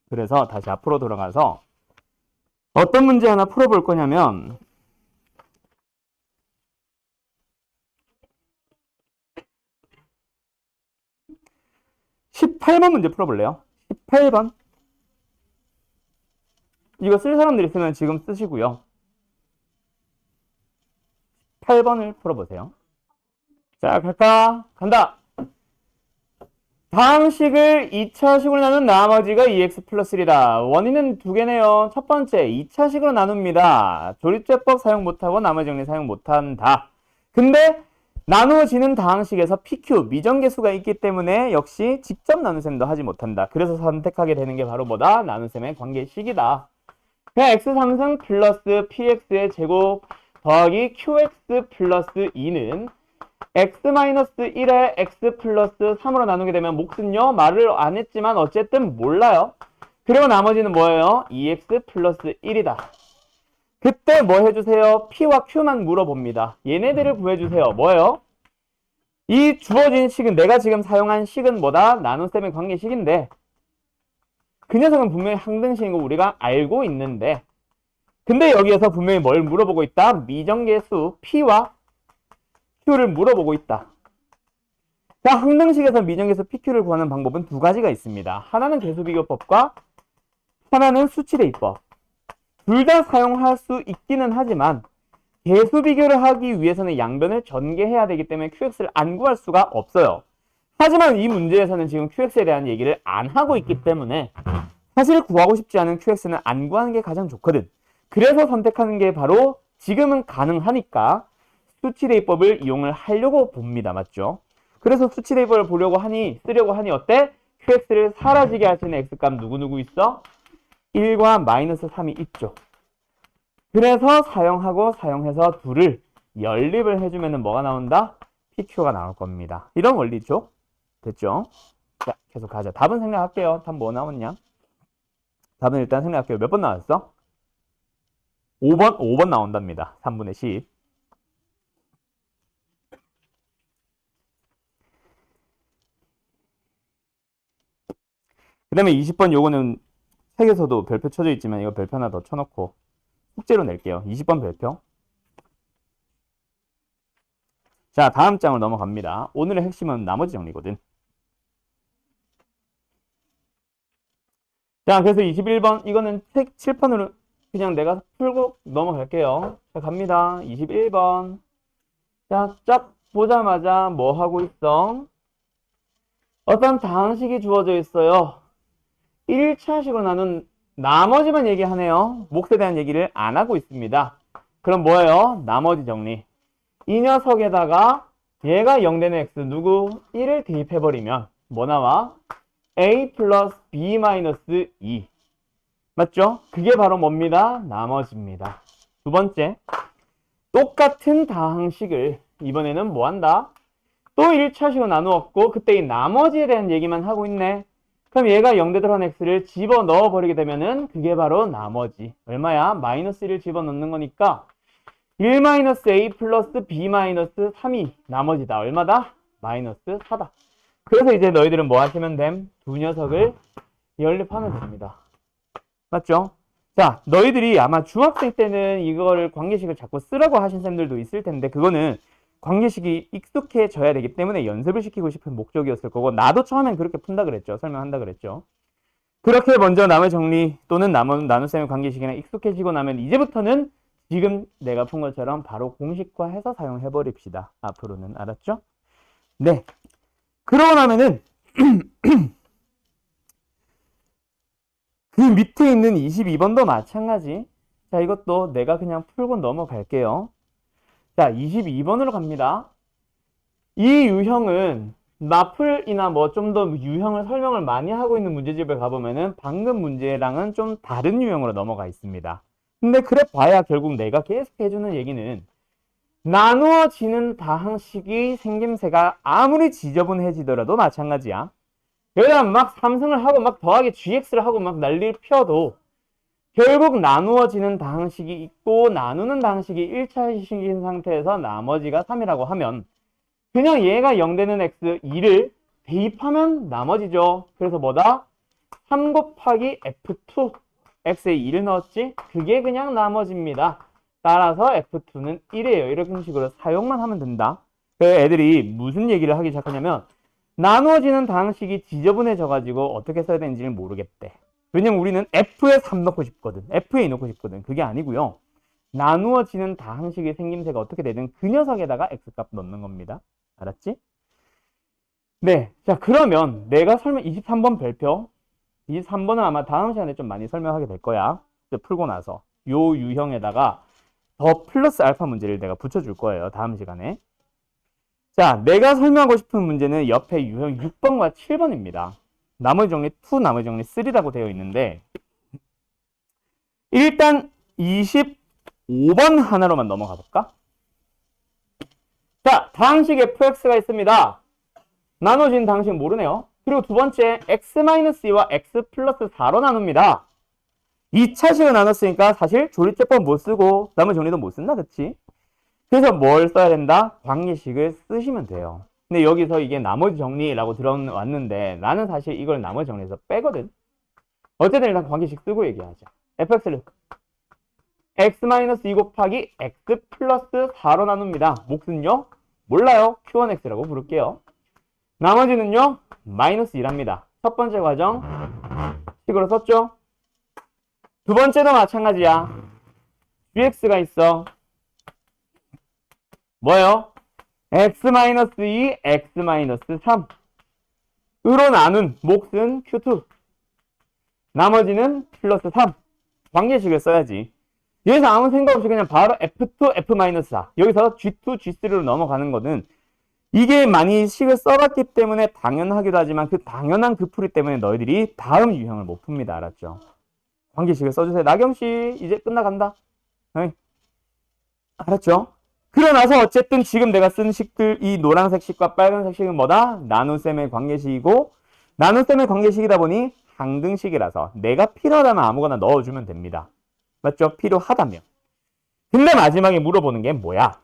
그래서 다시 앞으로 돌아가서 어떤 문제 하나 풀어볼 거냐면 18번 문제 풀어볼래요? 18번. 이거 쓸 사람들 있으면 지금 쓰시고요. 8번을 풀어보세요. 자, 갈까? 간다! 다음 식을 2차식으로 나눈 나머지가 2x 플러스 1이다. 원인은 두 개네요. 첫 번째, 2차식으로 나눕니다. 조립제법 사용 못하고 나머지 정리 사용 못한다. 근데 나누어지는 다항식에서 PQ, 미정계수가 있기 때문에 역시 직접 나눗셈도 하지 못한다. 그래서 선택하게 되는 게 바로 뭐다? 나눗셈의 관계식이다. 그냥 x3승 플러스 px의 제곱 더하기 qx 플러스 2는 x-1에 x 플러스 3으로 나누게 되면 몫은요, 말을 안 했지만 어쨌든 몰라요. 그리고 나머지는 뭐예요? 2x 플러스 1이다. 그때 뭐 해주세요? p와 q만 물어봅니다. 얘네들을 구해주세요. 뭐예요? 이 주어진 식은, 내가 지금 사용한 식은 뭐다? 나눗셈의 관계식인데 그 녀석은 분명히 항등식인 거 우리가 알고 있는데, 근데 여기에서 분명히 뭘 물어보고 있다? 미정계수 p와 q를 물어보고 있다. 자, 항등식에서 미정계수 pq를 구하는 방법은 두 가지가 있습니다. 하나는 계수비교법과 하나는 수치대입법. 둘 다 사용할 수 있기는 하지만 계수비교를 하기 위해서는 양변을 전개해야 되기 때문에 qx를 안 구할 수가 없어요. 하지만 이 문제에서는 지금 qx에 대한 얘기를 안 하고 있기 때문에 사실 구하고 싶지 않은 qx는 안 구하는 게 가장 좋거든. 그래서 선택하는 게 바로 지금은 가능하니까 수치대입법을 이용을 하려고 봅니다. 맞죠? 그래서 수치대입법을 쓰려고 하니 어때? qx를 사라지게 할 수 있는 x값 누구누구 있어? 1과 마이너스 3이 있죠. 그래서 사용해서 둘을 연립을 해주면 뭐가 나온다? PQ가 나올 겁니다. 이런 원리죠. 됐죠? 자, 계속 가자. 답은 생략할게요. 답 뭐 나왔냐? 답은 일단 생략할게요. 몇 번 나왔어? 5번 나온답니다. 3분의 10. 그 다음에 20번 요거는 책에서도 별표 쳐져 있지만 이거 별표 하나 더 쳐놓고 숙제로 낼게요. 20번 별표. 자, 다음 장을 넘어갑니다. 오늘의 핵심은 나머지 정리거든. 자, 그래서 21번 이거는 책 칠판으로 그냥 내가 풀고 넘어갈게요. 자, 갑니다. 21번. 자, 쫙 보자마자 뭐 하고 있어? 어떤 다항식이 주어져 있어요. 1차식으로 나눈 나머지만 얘기하네요. 몫에 대한 얘기를 안 하고 있습니다. 그럼 뭐예요? 나머지 정리. 이 녀석에다가 얘가 0되는 x 누구? 1을 대입해버리면 뭐 나와? a 플러스 b 마이너스 2. 맞죠? 그게 바로 뭡니다? 나머지입니다. 두 번째, 똑같은 다항식을 이번에는 뭐 한다? 또 1차식으로 나누었고 그때 이 나머지에 대한 얘기만 하고 있네. 그럼 얘가 0되도록 한 x를 집어넣어 버리게 되면은 그게 바로 나머지. 얼마야? 마이너스 1을 집어넣는 거니까 1 마이너스 a 플러스 b 마이너스 3이 나머지다. 얼마다? 마이너스 4다. 그래서 이제 너희들은 뭐 하시면 됨? 두 녀석을 연립하면 됩니다. 맞죠? 자, 너희들이 아마 중학생 때는 이거를 관계식을 자꾸 쓰라고 하신 쌤들도 있을 텐데 그거는 관계식이 익숙해져야 되기 때문에 연습을 시키고 싶은 목적이었을 거고, 나도 처음엔 그렇게 푼다 그랬죠. 설명한다 그랬죠. 그렇게 먼저 남의 정리 또는 나눗셈의 관계식이나 익숙해지고 나면 이제부터는 지금 내가 푼 것처럼 바로 공식화해서 사용해 버립시다. 앞으로는. 알았죠? 네. 그러고 나면은 그 밑에 있는 22번도 마찬가지. 자, 이것도 내가 그냥 풀고 넘어갈게요. 자, 22번으로 갑니다. 이 유형은 마플이나 뭐 좀 더 유형을 설명을 많이 하고 있는 문제집을 가보면은 방금 문제랑은 좀 다른 유형으로 넘어가 있습니다. 근데 그래 봐야 결국 내가 계속 해주는 얘기는 나누어지는 다항식이 생김새가 아무리 지저분해지더라도 마찬가지야. 여기다 막 삼승을 하고 막 더하기 gx를 하고 막 난리를 펴도 결국 나누어지는 다항식이 있고 나누는 다항식이 1차식인 상태에서 나머지가 3이라고 하면 그냥 얘가 0 되는 x 2를 대입하면 나머지죠. 그래서 뭐다? 3 곱하기 f2 x에 2를 넣었지? 그게 그냥 나머지입니다. 따라서 f2는 1이에요. 이런 식으로 사용만 하면 된다. 그래서 애들이 무슨 얘기를 하기 시작하냐면 나누어지는 다항식이 지저분해져가지고 어떻게 써야 되는지를 모르겠대. 왜냐면 우리는 f에 3 넣고 싶거든. f에 2 넣고 싶거든. 그게 아니고요. 나누어지는 다항식의 생김새가 어떻게 되든 그 녀석에다가 x값 넣는 겁니다. 알았지? 네. 자, 그러면 내가 23번 별표. 23번은 아마 다음 시간에 좀 많이 설명하게 될 거야. 풀고 나서. 요 유형에다가 더 플러스 알파 문제를 내가 붙여줄 거예요. 다음 시간에. 자, 내가 설명하고 싶은 문제는 옆에 유형 6번과 7번입니다. 나머지 정리 2, 나머지 정리 3라고 되어 있는데 일단 25번 하나로만 넘어가 볼까? 자, 다항식 fx가 있습니다. 나눠진 다항식 모르네요. 그리고 두 번째 x-2와 x 플러스 4로 나눕니다. 2차식을 나눴으니까 사실 조리제법 못 쓰고 나머지 정리도 못 쓴다, 그치? 그래서 뭘 써야 된다? 관계식을 쓰시면 돼요. 근데 여기서 이게 나머지 정리라고 들어왔는데 나는 사실 이걸 나머지 정리해서 빼거든. 어쨌든 일단 관계식 쓰고 얘기하자. fx를 x-2 곱하기 x 플러스 4로 나눕니다. 몫은요? 몰라요. q1x라고 부를게요. 나머지는요? 마이너스 1합니다. 첫 번째 과정 식으로 썼죠? 두 번째도 마찬가지야. gx가 있어. 뭐예요? x-2, x-3 으로 나눈 몫은 q2. 나머지는 플러스 3. 관계식을 써야지. 여기서 아무 생각 없이 그냥 바로 f2, f-4 여기서 g2, g3로 넘어가는 거는 이게 많이 식을 써봤기 때문에 당연하기도 하지만 그 당연한 그 풀이 때문에 너희들이 다음 유형을 못 풉니다. 알았죠? 관계식을 써주세요. 나경씨 이제 끝나간다. 어이. 알았죠? 그러나서 어쨌든 지금 내가 쓴 식들 이 노란색 식과 빨간색 식은 뭐다? 나눗셈의 관계식이고 나눗셈의 관계식이다 보니 항등식이라서 내가 필요하다면 아무거나 넣어주면 됩니다. 맞죠? 필요하다면. 근데 마지막에 물어보는 게 뭐야?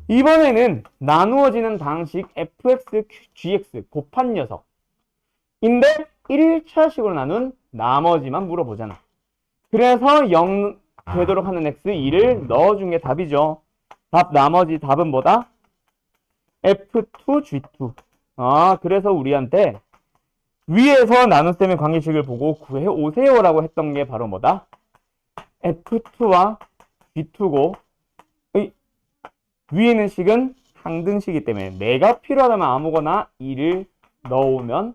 이번에는 나누어지는 다항식 fx, gx 곱한 녀석인데 1차식으로 나눈 나머지만 물어보잖아. 그래서 0 되도록 하는 x 2를 넣어준 게 답이죠. 나머지 답은 뭐다? f2, g2. 그래서 우리한테 위에서 나눗셈의 관계식을 보고 구해오세요라고 했던 게 바로 뭐다? f2와 g2고 위에 있는 식은 항등식이기 때문에 내가 필요하다면 아무거나 2를 넣으면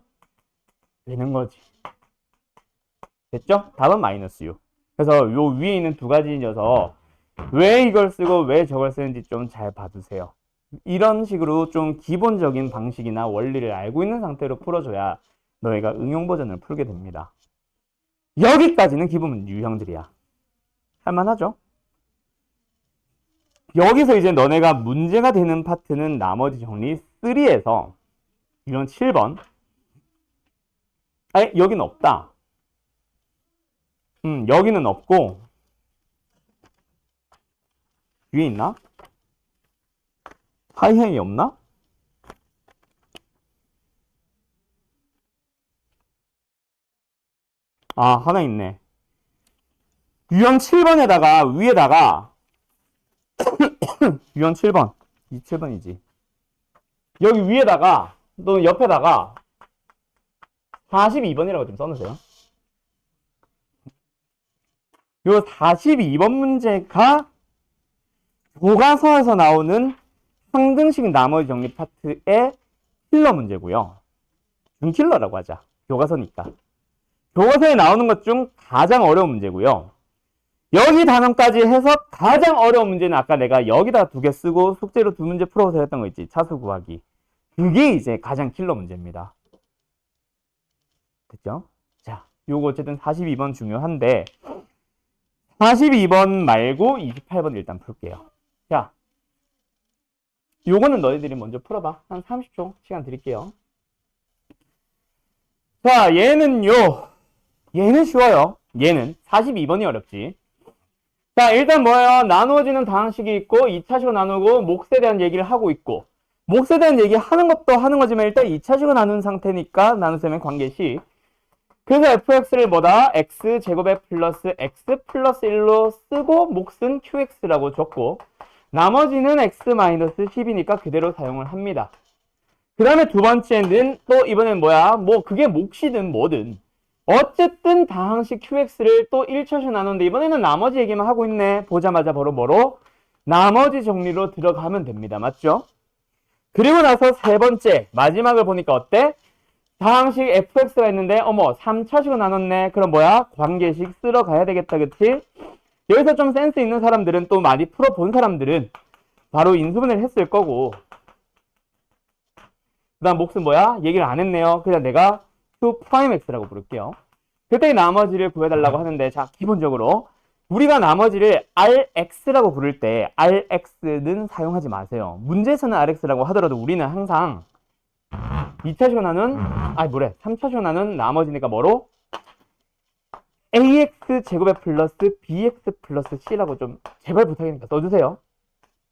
되는 거지. 됐죠? 답은 마이너스 6. 그래서 요 위에 있는 두 가지 녀석 왜 이걸 쓰고 왜 저걸 쓰는지 좀 잘 봐두세요. 이런 식으로 좀 기본적인 방식이나 원리를 알고 있는 상태로 풀어줘야 너희가 응용 버전을 풀게 됩니다. 여기까지는 기본 유형들이야. 할만하죠? 여기서 이제 너네가 문제가 되는 파트는 나머지 정리 3에서 유형 7번. 아니, 여기는 없다. 여기는 없고 위에 있나? 하이하이 없나? 하나 있네. 유형 7번에다가 위에다가 유형 7번. 이 7번이지. 여기 위에다가 또는 옆에다가 42번이라고 좀 써놓으세요. 요 42번 문제가 교과서에서 나오는 항등식 나머지 정리 파트의 킬러 문제고요. 준킬러라고 하자. 교과서니까. 교과서에 나오는 것 중 가장 어려운 문제고요. 여기 단원까지 해서 가장 어려운 문제는 아까 내가 여기다 2개 쓰고 숙제로 2문제 풀어서 했던 거 있지. 차수 구하기. 그게 이제 가장 킬러 문제입니다. 됐죠? 자, 요거 어쨌든 42번 중요한데 42번 말고 28번 일단 풀게요. 자, 요거는 너희들이 먼저 풀어봐. 한 30초 시간 드릴게요. 자, 얘는 쉬워요. 얘는 42번이 어렵지. 자, 일단 뭐예요? 나누어지는 다항식이 있고 2차식으로 나누고 몫에 대한 얘기를 하고 있고 몫에 대한 얘기 하는 것도 하는 거지만 일단 2차식으로 나눈 상태니까 나누셈의 관계식. 그래서 fx를 뭐다? x제곱에 플러스 x 플러스 1로 쓰고 몫은 qx라고 줬고 나머지는 x 마이너스 10이니까 그대로 사용을 합니다. 그 다음에 두 번째는 또 이번엔 뭐야? 뭐 그게 몫이든 뭐든 어쨌든 다항식 qx를 또 1차식 나누는데 이번에는 나머지 얘기만 하고 있네. 보자마자 바로 뭐로? 나머지 정리로 들어가면 됩니다. 맞죠? 그리고 나서 세 번째 마지막을 보니까 어때? 다항식 fx가 있는데 어머 3차식으로 나눴네. 그럼 뭐야? 관계식 쓸어 가야 되겠다. 그치? 여기서 좀 센스 있는 사람들은 또 많이 풀어본 사람들은 바로 인수분해를 했을 거고 그 다음 몫은 뭐야? 얘기를 안 했네요. 그냥 내가 Q'X라고 부를게요. 그때 나머지를 구해달라고 하는데 자 기본적으로 우리가 나머지를 Rx라고 부를 때 Rx는 사용하지 마세요. 문제에서는 Rx라고 하더라도 우리는 항상 2차식으로 나눈 3차식으로 나눈 나머지니까 뭐로? ax 제곱에 플러스 bx 플러스 c라고 좀 제발 부탁이니까 써주세요.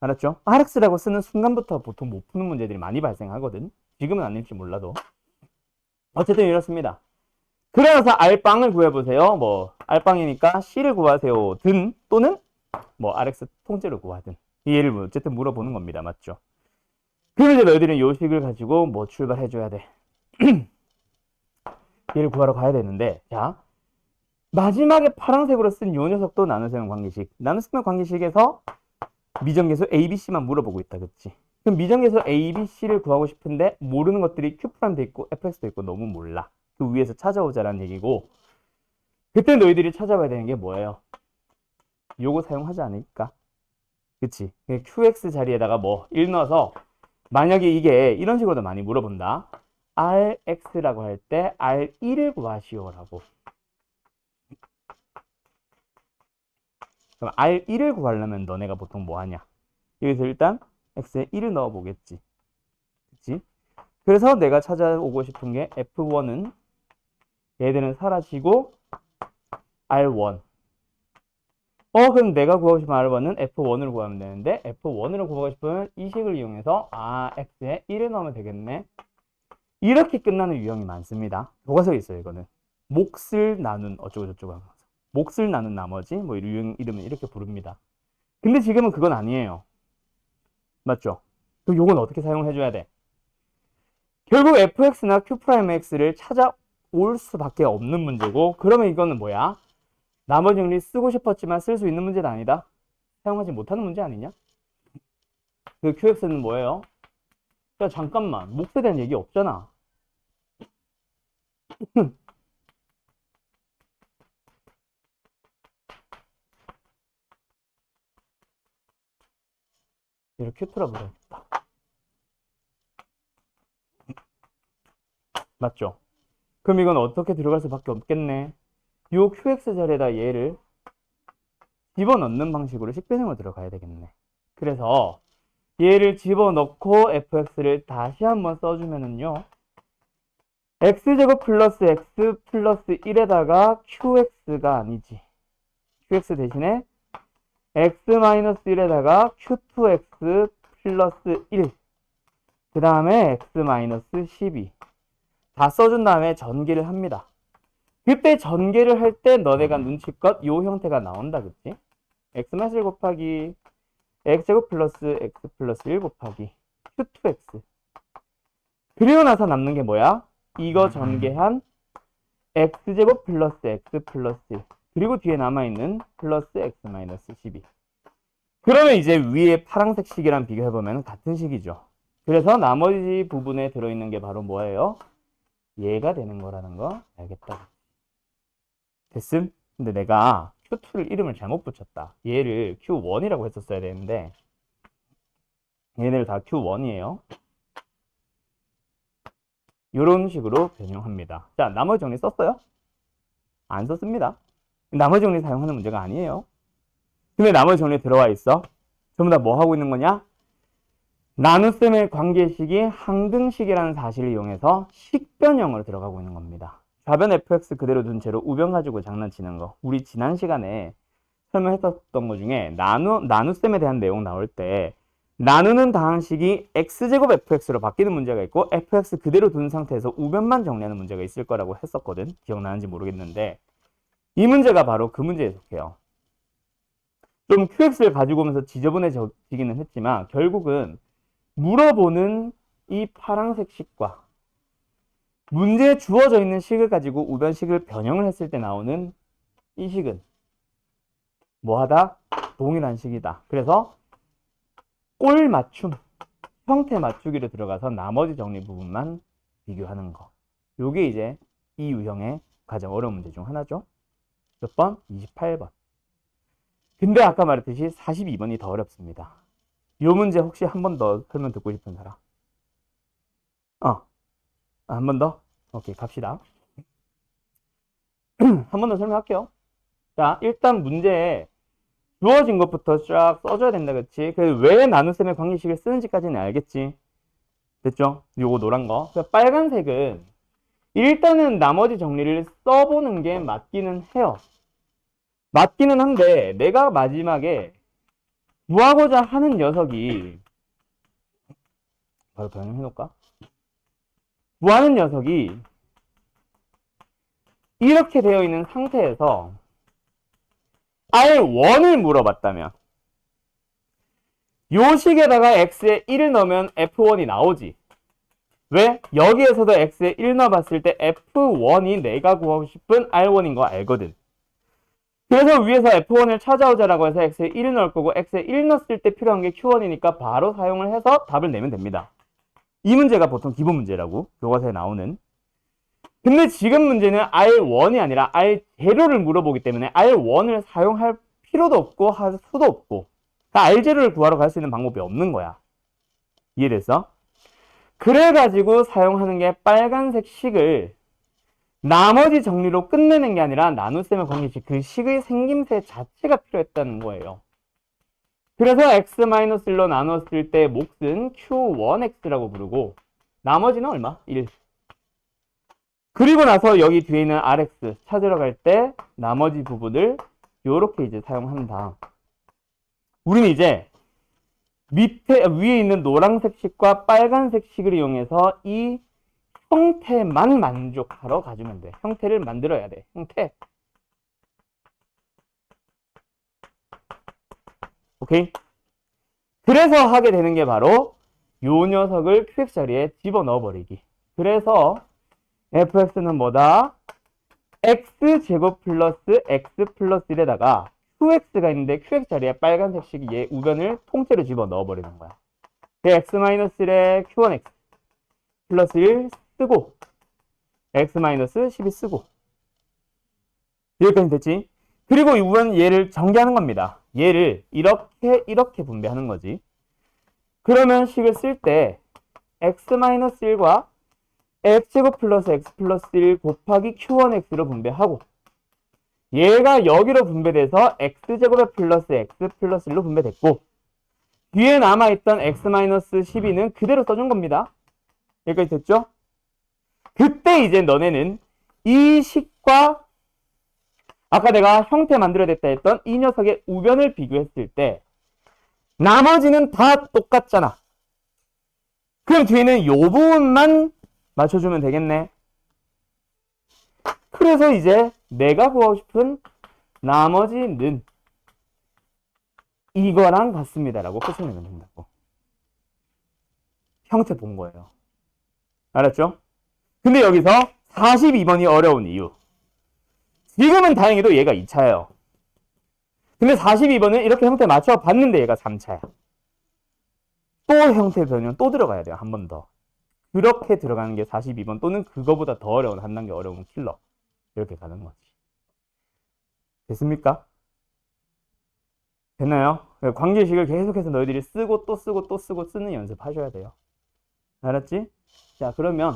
알았죠? Rx라고 쓰는 순간부터 보통 못 푸는 문제들이 많이 발생하거든. 지금은 아닐지 몰라도. 어쨌든 이렇습니다. 그래서 R빵을 구해보세요. 뭐 R빵이니까 C를 구하세요. 든 또는 뭐 RX 통째로 구하든. 얘를 뭐 어쨌든 물어보는 겁니다. 맞죠? 그럼 이제 너희들은 요 식을 가지고 뭐 출발해줘야 돼. 얘를 구하러 가야 되는데 자 마지막에 파란색으로 쓴 요 녀석도 나눗셈 관계식. 나눗셈 관계식에서 미정계수 ABC만 물어보고 있다. 그치? 그럼 미정계수 ABC를 구하고 싶은데 모르는 것들이 Q'도 있고 fx도 있고 너무 몰라. 그 위에서 찾아오자라는 얘기고 그때 너희들이 찾아봐야 되는 게 뭐예요? 요거 사용하지 않을까? 그치? QX 자리에다가 뭐 1 넣어서 만약에 이게 이런 식으로도 많이 물어본다. RX라고 할 때 R1을 구하시오라고. 그럼 R1을 구하려면 너네가 보통 뭐 하냐? 여기서 일단 X에 1을 넣어 보겠지. 그치? 그래서 내가 찾아오고 싶은 게 F1은 얘들은 사라지고 R1. 그럼 내가 구하고 싶은 R1은 F1으로 구하면 되는데 F1으로 구하고 싶으면 이 식을 이용해서 X에 1을 넣으면 되겠네. 이렇게 끝나는 유형이 많습니다. 교과서에 있어요. 이거는 몫을 나눈 어쩌고저쩌고 하면서 몫을 나눈 나머지 뭐 유형 이름은 이렇게 부릅니다. 근데 지금은 그건 아니에요. 맞죠? 그럼 요건 어떻게 사용을 해줘야 돼? 결국 fx나 q'x를 찾아올 수밖에 없는 문제고 그러면 이거는 뭐야? 나머지 정리 쓰고 싶었지만 쓸 수 있는 문제는 아니다. 사용하지 못하는 문제 아니냐? 그 qx는 뭐예요? 야 잠깐만 몫에 대한 얘기 없잖아. 이렇게 풀어버려야겠다. 맞죠? 그럼 이건 어떻게 들어갈 수밖에 없겠네. 요 QX 자리에다 얘를 집어넣는 방식으로 식변형으로 들어가야 되겠네. 그래서 얘를 집어넣고 fx를 다시 한번 써주면은요. x제곱 플러스 x 플러스 1에다가 qx가 아니지. qx 대신에 x 마이너스 1에다가 q2x 플러스 1. 그 다음에 x 마이너스 12. 다 써준 다음에 전개를 합니다. 그때 전개를 할 때 너네가 눈치껏 요 형태가 나온다. 그치? x 마이너스 1 곱하기 x제곱 플러스 x 플러스 1 곱하기 q2x. 그리고 나서 남는 게 뭐야? 이거 전개한 x제곱 플러스 x 플러스 1. 그리고 뒤에 남아있는 플러스 x 마이너스 12. 그러면 이제 위에 파란색 식이랑 비교해보면 같은 식이죠. 그래서 나머지 부분에 들어있는 게 바로 뭐예요? 얘가 되는 거라는 거 알겠다. 됐음? 근데 내가 Q2를 이름을 잘못 붙였다. 얘를 Q1이라고 했었어야 되는데 얘네를 다 Q1이에요. 이런 식으로 변형합니다. 자, 나머지 정리 썼어요? 안 썼습니다. 나머지 정리 사용하는 문제가 아니에요. 근데 나머지 정리 들어와 있어. 전부 다 뭐 하고 있는 거냐? 나눗셈의 관계식이 항등식이라는 사실을 이용해서 식변형으로 들어가고 있는 겁니다. 좌변 fx 그대로 둔 채로 우변 가지고 장난치는 거. 우리 지난 시간에 설명했었던 것 중에 나눗셈에 대한 내용 나올 때 나누는 다항식이 x제곱 fx로 바뀌는 문제가 있고 fx 그대로 둔 상태에서 우변만 정리하는 문제가 있을 거라고 했었거든. 기억나는지 모르겠는데 이 문제가 바로 그 문제에 속해요. 좀 qx를 가지고 오면서 지저분해지기는 했지만 결국은 물어보는 이 파란색 식과 문제에 주어져 있는 식을 가지고 우변식을 변형을 했을 때 나오는 이 식은 뭐하다? 동일한 식이다. 그래서 꼴 맞춤, 형태 맞추기로 들어가서 나머지 정리 부분만 비교하는 거. 요게 이제 이 유형의 가장 어려운 문제 중 하나죠. 몇 번? 28번. 근데 아까 말했듯이 42번이 더 어렵습니다. 요 문제 혹시 한 번 더 설명 듣고 싶은 사람? 한 번 더? 오케이, 갑시다. 한 번 더 설명할게요. 자, 일단 문제에 주어진 것부터 쫙 써줘야 된다, 그치? 왜 나눗셈의 관계식을 쓰는지까지는 알겠지? 됐죠? 요거 노란 거. 빨간색은 일단은 나머지 정리를 써보는 게 맞기는 해요. 맞기는 한데 내가 마지막에 구하고자 하는 녀석이 바로 변형해놓을까? 구하는 녀석이 이렇게 되어 있는 상태에서 R1을 물어봤다면 요 식에다가 x에 1을 넣으면 f1이 나오지. 왜? 여기에서도 x에 1 넣어봤을 때 f1이 내가 구하고 싶은 R1인 거 알거든. 그래서 위에서 f1을 찾아오자라고 해서 x에 1을 넣을 거고 x에 1 넣었을 때 필요한 게 q1이니까 바로 사용을 해서 답을 내면 됩니다. 이 문제가 보통 기본 문제라고 교과서에 나오는. 근데 지금 문제는 R1이 아니라 R0를 물어보기 때문에 R1을 사용할 필요도 없고 할 수도 없고 R0를 구하러 갈 수 있는 방법이 없는 거야. 이해됐어? 그래가지고 사용하는 게 빨간색 식을 나머지 정리로 끝내는 게 아니라 나눗셈의 관계식, 그 식의 생김새 자체가 필요했다는 거예요. 그래서 x-1로 나눴을 때 몫은 q1x라고 부르고 나머지는 얼마? 1. 그리고 나서 여기 뒤에 있는 rx 찾으러 갈 때 나머지 부분을 이렇게 이제 사용한다. 우리는 이제 위에 있는 노란색 식과 빨간색 식을 이용해서 이 형태만 만족하러 가주면 돼. 형태를 만들어야 돼. 형태. 오케이? 그래서 하게 되는 게 바로 요 녀석을 qx 자리에 집어넣어 버리기. 그래서 fx는 뭐다? x제곱 플러스 x 플러스 1에다가 qx가 있는데 qx 자리에 빨간색 식이 얘 우변을 통째로 집어넣어 버리는 거야. x-1에 q1x 플러스 1 쓰고 x-12 쓰고 여기까지 됐지? 그리고 이 우변 얘를 전개하는 겁니다. 얘를 이렇게 분배하는 거지. 그러면 식을 쓸 때 x-1과 x제곱 플러스 x 플러스 1 곱하기 q1x로 분배하고 얘가 여기로 분배돼서 x제곱에 플러스 x 플러스 1로 분배됐고 뒤에 남아있던 x-12는 그대로 써준 겁니다. 여기까지 됐죠? 그때 이제 너네는 이 식과 아까 내가 형태 만들어냈다 했던 이 녀석의 우변을 비교했을 때 나머지는 다 똑같잖아. 그럼 뒤에는 요 부분만 맞춰주면 되겠네. 그래서 이제 내가 구하고 싶은 나머지는 이거랑 같습니다라고 끝을 내면 된다고. 형태 본 거예요. 알았죠? 근데 여기서 42번이 어려운 이유. 지금은 다행히도 얘가 2차예요. 근데 42번은 이렇게 형태 맞춰 봤는데 얘가 3차야. 또 형태 변형 또 들어가야 돼요. 한 번 더. 그렇게 들어가는 게 42번 또는 그거보다 더 어려운 한 단계 어려운 킬러. 이렇게 가는 거지. 됐습니까? 됐나요? 관계식을 계속해서 너희들이 쓰고 또 쓰고 또 쓰고 쓰는 연습 하셔야 돼요. 알았지? 자, 그러면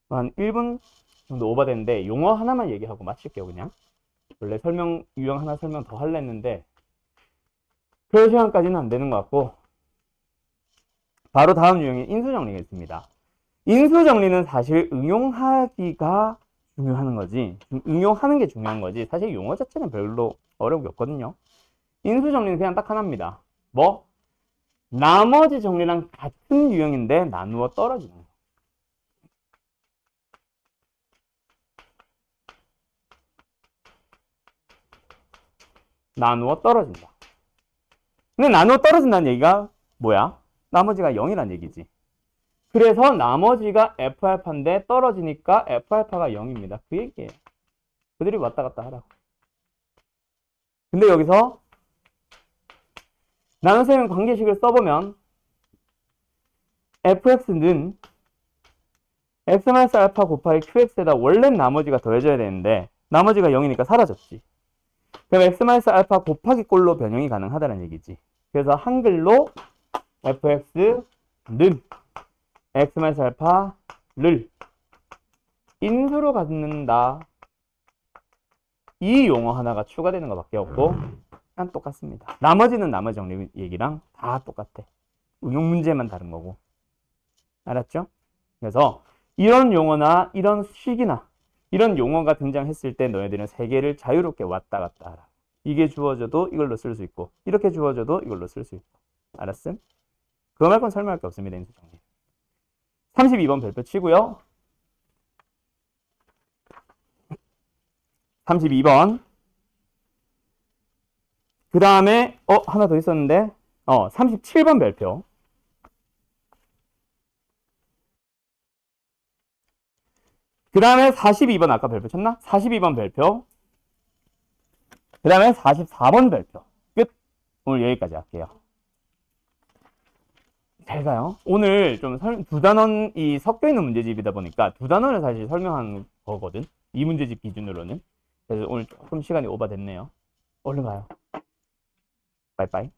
한 1분 정도 오버됐는데 용어 하나만 얘기하고 마칠게요, 그냥. 원래 유형 하나 설명 더 하려 했는데 별 시간까지는 안 되는 것 같고 바로 다음 유형이 인수정리가 있습니다. 인수정리는 사실 응용하기가 중요한 거지. 응용하는 게 중요한 거지. 사실 용어 자체는 별로 어려운 게 없거든요. 인수정리는 그냥 딱 하나입니다. 뭐? 나머지 정리랑 같은 유형인데 나누어 떨어지는 거. 나누어 떨어진다. 근데 나누어 떨어진다는 얘기가 뭐야? 나머지가 0이란 얘기지. 그래서 나머지가 F알파인데 떨어지니까 F알파가 0입니다. 그 얘기예요. 그들이 왔다 갔다 하라고. 근데 여기서 나눗셈 관계식을 써보면 fx는 x-알파 곱하기 qx에다 원래 나머지가 더해져야 되는데 나머지가 0이니까 사라졌지. 그럼 x-알파 곱하기 꼴로 변형이 가능하다는 얘기지. 그래서 한글로 fx는 x-알파를 인수로 갖는다. 이 용어 하나가 추가되는 것밖에 없고 그냥 똑같습니다. 나머지는 나머지 정리 얘기랑 다 똑같아. 응용 문제만 다른 거고. 알았죠? 그래서 이런 용어나 이런 식이나 이런 용어가 등장했을 때 너희들은 세 개를 자유롭게 왔다 갔다 하라. 이게 주어져도 이걸로 쓸 수 있고 이렇게 주어져도 이걸로 쓸 수 있고. 알았음? 그거 말고는 설명할 게 없습니다. 인수정리. 32번 별표 치고요. 32번. 그 다음에 하나 더 있었는데 37번 별표. 그 다음에 42번 아까 별표 쳤나? 42번 별표. 그 다음에 44번 별표. 끝. 오늘 여기까지 할게요. 잘 가요. 오늘 좀 두 단원이 섞여 있는 문제집이다 보니까 두 단원을 사실 설명하는 거거든. 이 문제집 기준으로는. 그래서 오늘 조금 시간이 오버됐네요. 얼른 가요. 빠이빠이.